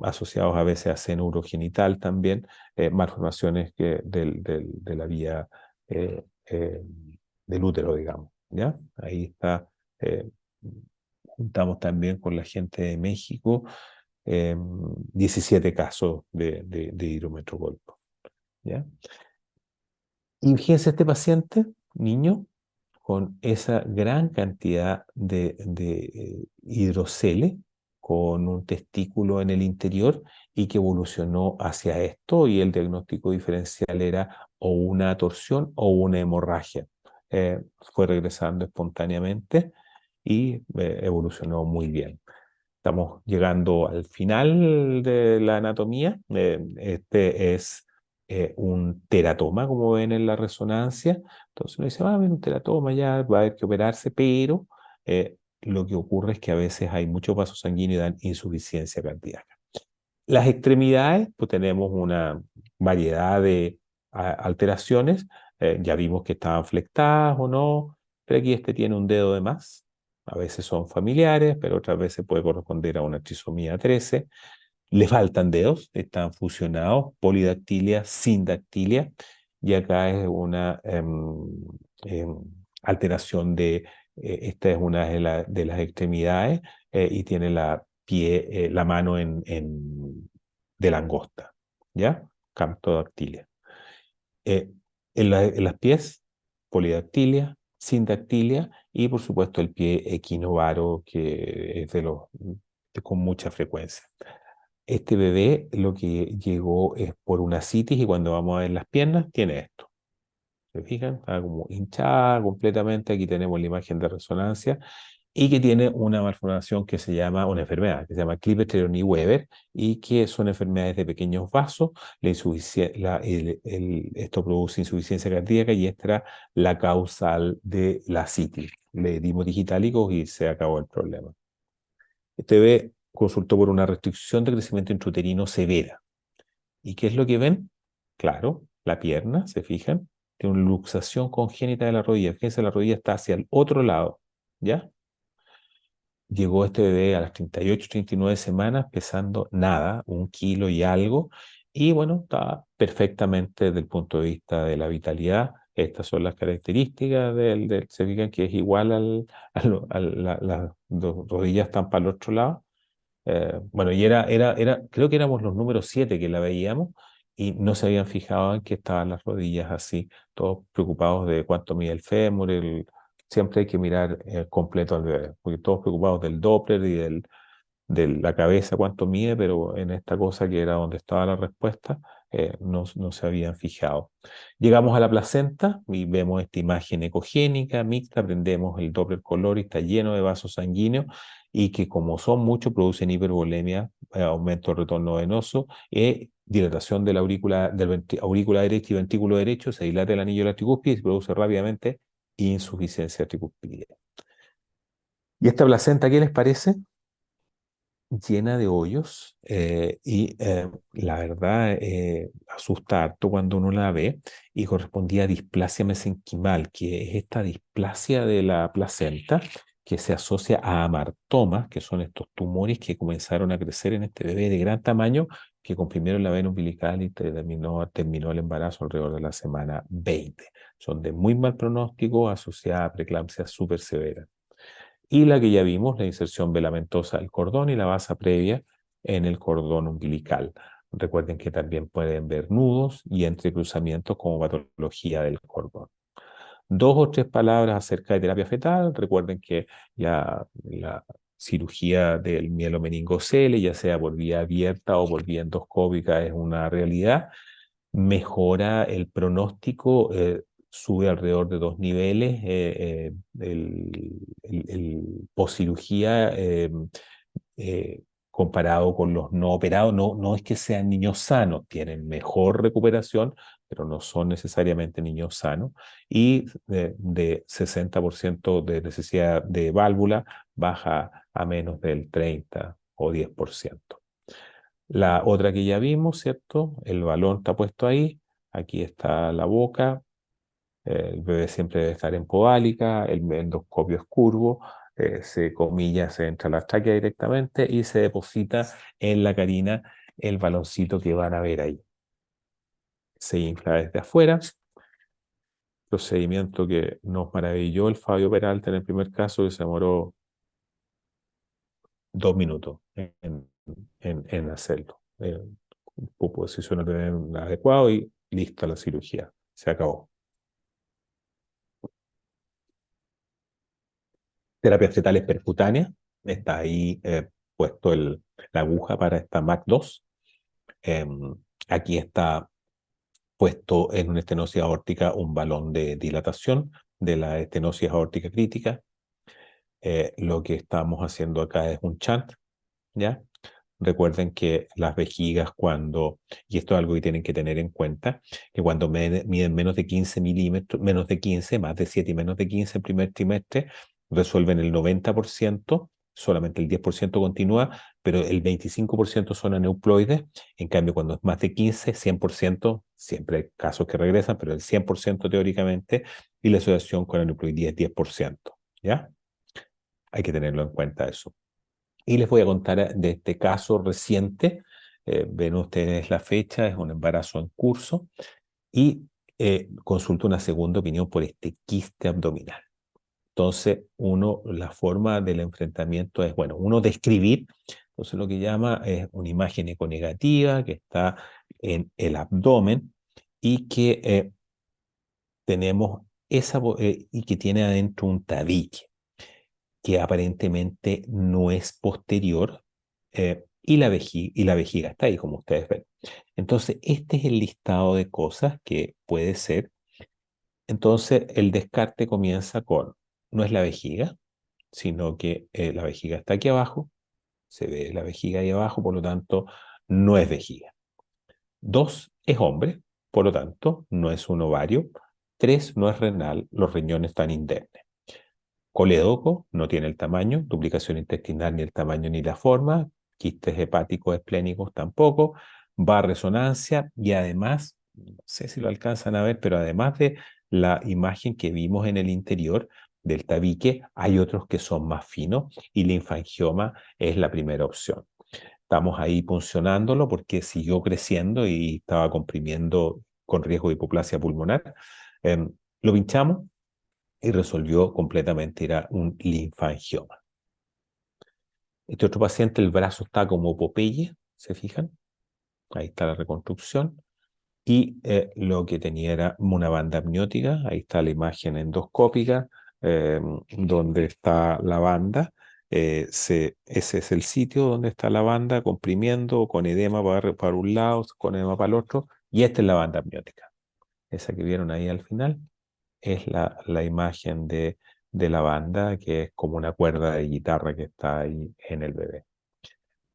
asociados a veces a seno urogenital también, malformaciones de la vía eh, eh, del útero, digamos, ¿ya? Ahí está, eh, juntamos también con la gente de México, 17 casos de hidrometrocolpos, ¿ya? Y fíjense este paciente, niño, con esa gran cantidad de hidrocele, con un testículo en el interior y que evolucionó hacia esto y el diagnóstico diferencial era o una torsión o una hemorragia. Fue regresando espontáneamente y evolucionó muy bien. Estamos llegando al final de la anatomía. Este es un teratoma, como ven en la resonancia. Entonces uno dice, va a haber un teratoma, ya va a haber que operarse, pero lo que ocurre es que a veces hay mucho vaso sanguíneo y dan insuficiencia cardíaca. Las extremidades, pues tenemos una variedad de alteraciones. Ya vimos que estaban flectadas o no, pero aquí este tiene un dedo de más. A veces son familiares, pero otras veces puede corresponder a una trisomía 13. Le faltan dedos, están fusionados, polidactilia, sindactilia, y acá es una em, alteración esta es una de las extremidades y tiene la mano de langosta, ¿ya? Camptodactilia. Eh, en las pies, polidactilia, sindactilia y por supuesto el pie equinovaro que es con mucha frecuencia. Este bebé lo que llegó es por una citis y cuando vamos a ver las piernas tiene esto. ¿Se fijan? Está como hinchada completamente. Aquí tenemos la imagen de resonancia y que tiene una malformación que se llama, una enfermedad que se llama Klippel-Treoney-Weber y que son enfermedades de pequeños vasos. Esto produce insuficiencia cardíaca y esta era la causal de la citis. Le dimos digitalicos y se acabó el problema. Este bebé consultó por una restricción de crecimiento intrauterino severa. ¿Y qué es lo que ven? Claro, la pierna, ¿se fijan? Tiene una luxación congénita de la rodilla. Fíjense, la rodilla está hacia el otro lado, ¿ya? Llegó este bebé a las 38, 39 semanas pesando nada, 1 kilo y algo, y bueno, está perfectamente desde el punto de vista de la vitalidad. Estas son las características se fijan que es igual las rodillas están para el otro lado. Bueno, y creo que éramos los números 7 que la veíamos y no se habían fijado en que estaban las rodillas así, todos preocupados de cuánto mide el fémur, siempre hay que mirar completo al bebé, porque todos preocupados del Doppler y de la cabeza, cuánto mide, pero en esta cosa que era donde estaba la respuesta, no se habían fijado. Llegamos a la placenta y vemos esta imagen ecogénica, mixta, prendemos el Doppler color y está lleno de vasos sanguíneos y que como son muchos producen hipervolemia, aumento del retorno venoso, dilatación de la aurícula derecha y ventrículo derecho, se dilata el anillo de la tricúspide y se produce rápidamente insuficiencia tricúspide. ¿Y esta placenta qué les parece? Llena de hoyos la verdad asusta harto cuando uno la ve y correspondía a displasia mesenquimal, que es esta displasia de la placenta que se asocia a amartomas, que son estos tumores que comenzaron a crecer en este bebé de gran tamaño que comprimieron la vena umbilical y terminó el embarazo alrededor de la semana 20. Son de muy mal pronóstico, asociadas a preeclampsia súper severa. Y la que ya vimos, la inserción velamentosa del cordón y la basa previa en el cordón umbilical. Recuerden que también pueden ver nudos y entrecruzamientos como patología del cordón. Dos o tres palabras acerca de terapia fetal. Recuerden que ya la cirugía del mielomeningocele, ya sea por vía abierta o por vía endoscópica, es una realidad. Mejora el pronóstico, sube alrededor de 2 niveles. El poscirugía eh, comparado con los no operados, no es que sean niños sanos, tienen mejor recuperación, pero no son necesariamente niños sanos. Y de 60% de necesidad de válvula baja a menos del 30 o 10%. La otra que ya vimos, ¿cierto? El balón está puesto ahí. Aquí está la boca. El bebé siempre debe estar en podálica. El endoscopio es curvo. Se comilla, se entra a la tráquea directamente y se deposita en la carina el baloncito que van a ver ahí. Se infla desde afuera. Procedimiento que nos maravilló el Fabio Peralta en el primer caso, que se demoró 2 minutos en hacerlo. Posición adecuado y lista la cirugía. Se acabó. Terapias fetales percutáneas. Está ahí puesto la aguja para esta MAC2. Aquí está puesto en una estenosis aórtica un balón de dilatación de la estenosis aórtica crítica. Lo que estamos haciendo acá es un shunt, ¿ya? Recuerden que las vejigas y esto es algo que tienen que tener en cuenta, que cuando miden menos de 15 milímetros, menos de 15, más de 7 y menos de 15 en primer trimestre, resuelven el 90%, solamente el 10% continúa, pero el 25% son aneuploides. En cambio, cuando es más de 15, 100%, siempre hay casos que regresan, pero el 100% teóricamente, y la asociación con aneuploidía es 10%, ¿ya? Hay que tenerlo en cuenta eso. Y les voy a contar de este caso reciente. Ven ustedes la fecha, es un embarazo en curso y consulto una segunda opinión por este quiste abdominal. Entonces, la forma del enfrentamiento es, bueno, uno describir, entonces lo que llama es una imagen econegativa que está en el abdomen y que tenemos y que tiene adentro un tabique que aparentemente no es posterior, y la vejiga está ahí, como ustedes ven. Entonces, este es el listado de cosas que puede ser. Entonces, el descarte comienza con, no es la vejiga, sino que la vejiga está aquí abajo, se ve la vejiga ahí abajo, por lo tanto, no es vejiga. 2, es hombre, por lo tanto, no es un ovario. 3, no es renal, los riñones están indemnes. Coledoco no tiene el tamaño, duplicación intestinal ni el tamaño ni la forma, quistes hepáticos esplénicos tampoco, va a resonancia y además, no sé si lo alcanzan a ver, pero además de la imagen que vimos en el interior del tabique, hay otros que son más finos y linfangioma es la primera opción. Estamos ahí puncionándolo porque siguió creciendo y estaba comprimiendo con riesgo de hipoplasia pulmonar. Lo pinchamos y resolvió completamente, era un linfangioma. Este otro paciente, el brazo está como Popeye, ¿se fijan? Ahí está la reconstrucción. Y lo que tenía era una banda amniótica, ahí está la imagen endoscópica, donde está la banda. Ese es el sitio donde está la banda comprimiendo, con edema para un lado, con edema para el otro, Y esta es la banda amniótica. Esa que vieron ahí al final es la imagen de la banda, que es como una cuerda de guitarra que está ahí en el bebé.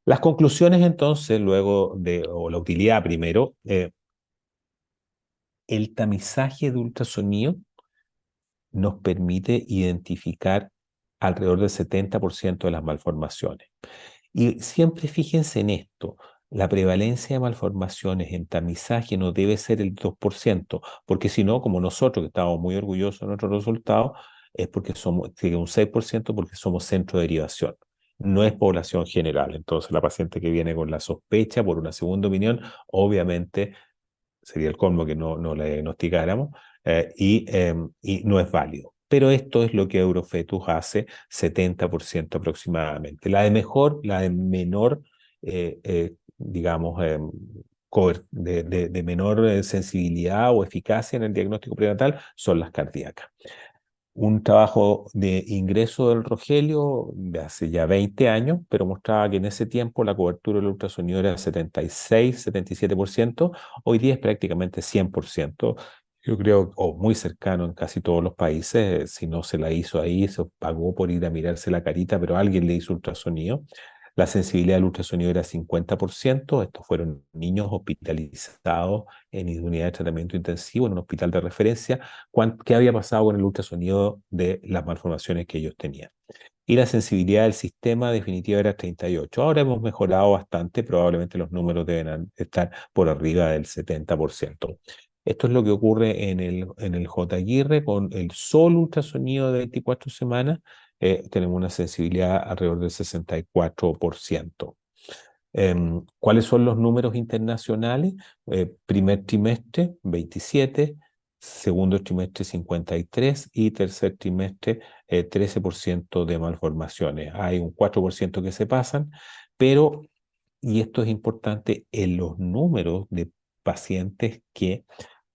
Las conclusiones entonces, luego de, o la utilidad primero, el tamizaje de ultrasonido nos permite identificar alrededor del 70% de las malformaciones. Y siempre fíjense en esto, la prevalencia de malformaciones en tamizaje no debe ser el 2%, porque si no, como nosotros que estamos muy orgullosos de nuestros resultados, es porque somos, sigue un 6% porque somos centro de derivación. No es población general. Entonces, la paciente que viene con la sospecha por una segunda opinión, obviamente sería el colmo que no la diagnosticáramos, y no es válido. Pero esto es lo que Eurofetus hace 70% aproximadamente. La de menor, digamos, de menor sensibilidad o eficacia en el diagnóstico prenatal son las cardíacas. Un trabajo de ingreso del Rogelio de hace ya 20 años, pero mostraba que en ese tiempo la cobertura del ultrasonido era 76, 77%, hoy día es prácticamente 100%, yo creo, o muy cercano en casi todos los países. Si no se la hizo ahí, se pagó por ir a mirarse la carita, pero alguien le hizo ultrasonido. La sensibilidad del ultrasonido era 50%, estos fueron niños hospitalizados en unidad de tratamiento intensivo, en un hospital de referencia, qué había pasado con el ultrasonido de las malformaciones que ellos tenían. Y la sensibilidad del sistema definitiva era 38. Ahora hemos mejorado bastante, probablemente los números deben estar por arriba del 70%. Esto es lo que ocurre en el J. Aguirre con el solo ultrasonido de 24 semanas. Tenemos una sensibilidad alrededor del 64%. ¿Cuáles son los números internacionales? Primer trimestre, 27, segundo trimestre, 53 y tercer trimestre, 13% de malformaciones. Hay un 4% que se pasan, pero, y esto es importante, en los números de pacientes que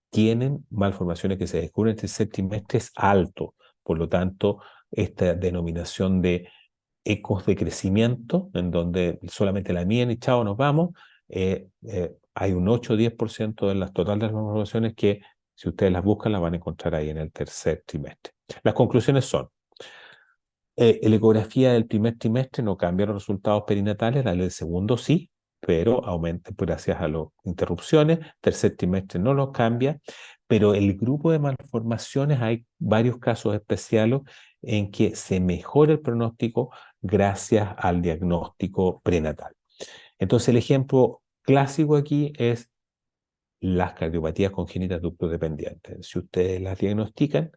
tienen malformaciones que se descubren en el tercer trimestre es alto. Por lo tanto, esta denominación de ecos de crecimiento, en donde solamente la miden y chao, nos vamos, hay un 8 o 10% de las totales de las malformaciones que, si ustedes las buscan, las van a encontrar ahí en el tercer trimestre. Las conclusiones son: la ecografía del primer trimestre no cambia los resultados perinatales, la del segundo sí, pero aumenta gracias a las interrupciones. Tercer trimestre no los cambia, pero el grupo de malformaciones hay varios casos especiales en que se mejora el pronóstico gracias al diagnóstico prenatal. Entonces, el ejemplo clásico aquí es las cardiopatías congénitas ductodependientes. Si ustedes las diagnostican,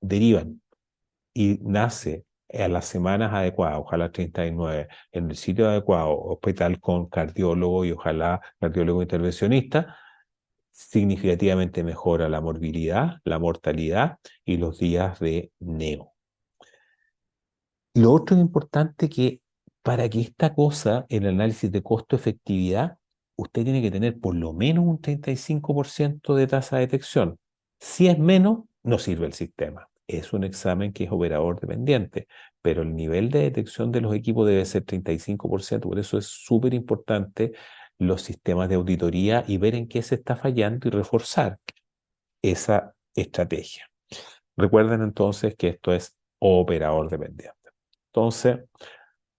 derivan y nace a las semanas adecuadas, ojalá 39, en el sitio adecuado, hospital con cardiólogo y ojalá cardiólogo intervencionista, significativamente mejora la morbilidad, la mortalidad y los días de neo. Lo otro importante que para que esta cosa, el análisis de costo-efectividad, usted tiene que tener por lo menos un 35% de tasa de detección. Si es menos, no sirve el sistema. Es un examen que es operador dependiente, pero el nivel de detección de los equipos debe ser 35%. Por eso es súper importante los sistemas de auditoría y ver en qué se está fallando y reforzar esa estrategia. Recuerden entonces que esto es operador dependiente. Entonces,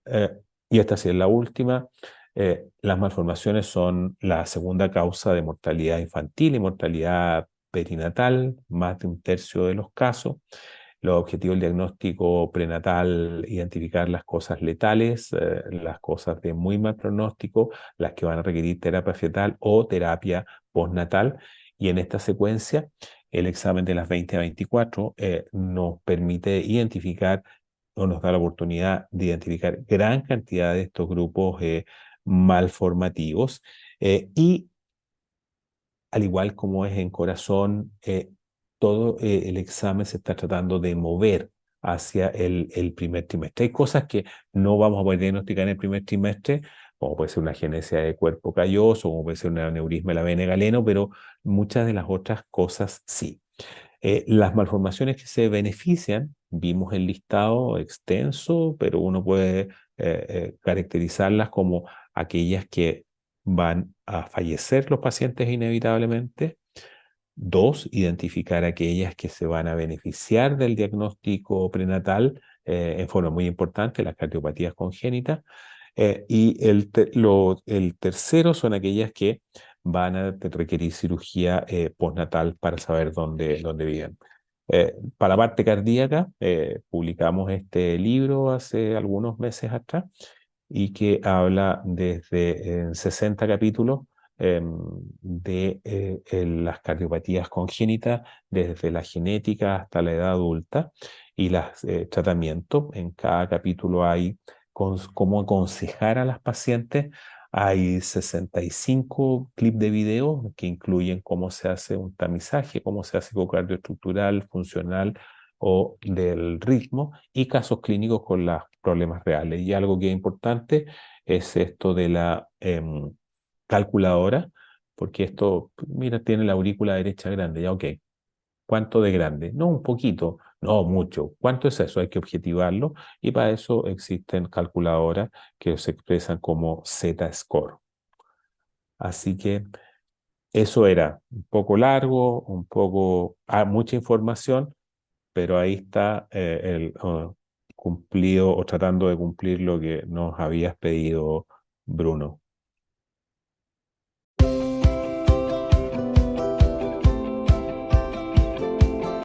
eh, y esta sí es la última, las malformaciones son la segunda causa de mortalidad infantil y mortalidad perinatal, más de un tercio de los casos. Los objetivos del diagnóstico prenatal: identificar las cosas letales, las cosas de muy mal pronóstico, las que van a requerir terapia fetal o terapia postnatal. Y en esta secuencia, el examen de las 20 a 24 nos permite identificar o nos da la oportunidad de identificar gran cantidad de estos grupos malformativos. Y al igual como es en corazón, todo el examen se está tratando de mover hacia el primer trimestre. Hay cosas que no vamos a poder diagnosticar en el primer trimestre, como puede ser una genesia de cuerpo calloso, como puede ser un aneurisma de la vena galeno, pero muchas de las otras cosas sí. Las malformaciones que se benefician, vimos el listado extenso, pero uno puede caracterizarlas como aquellas que van a fallecer los pacientes inevitablemente. Dos, identificar aquellas que se van a beneficiar del diagnóstico prenatal en forma muy importante, las cardiopatías congénitas. El tercero son aquellas que van a requerir cirugía postnatal para saber dónde viven. Para la parte cardíaca, publicamos este libro hace algunos meses atrás y que habla desde 60 capítulos las cardiopatías congénitas, desde la genética hasta la edad adulta y los tratamientos. En cada capítulo hay cómo aconsejar a las pacientes. Hay 65 clips de video que incluyen cómo se hace un tamizaje, cómo se hace ecocardio estructural, funcional o del ritmo y casos clínicos con los problemas reales. Y algo que es importante es esto de la calculadora, porque esto, mira, tiene la aurícula derecha grande, ya ok. ¿Cuánto de grande? No, un poquito, no mucho. ¿Cuánto es eso? Hay que objetivarlo y para eso existen calculadoras que se expresan como Z-score. Así que eso era un poco largo, mucha información, pero ahí está cumplido o tratando de cumplir lo que nos habías pedido, Bruno.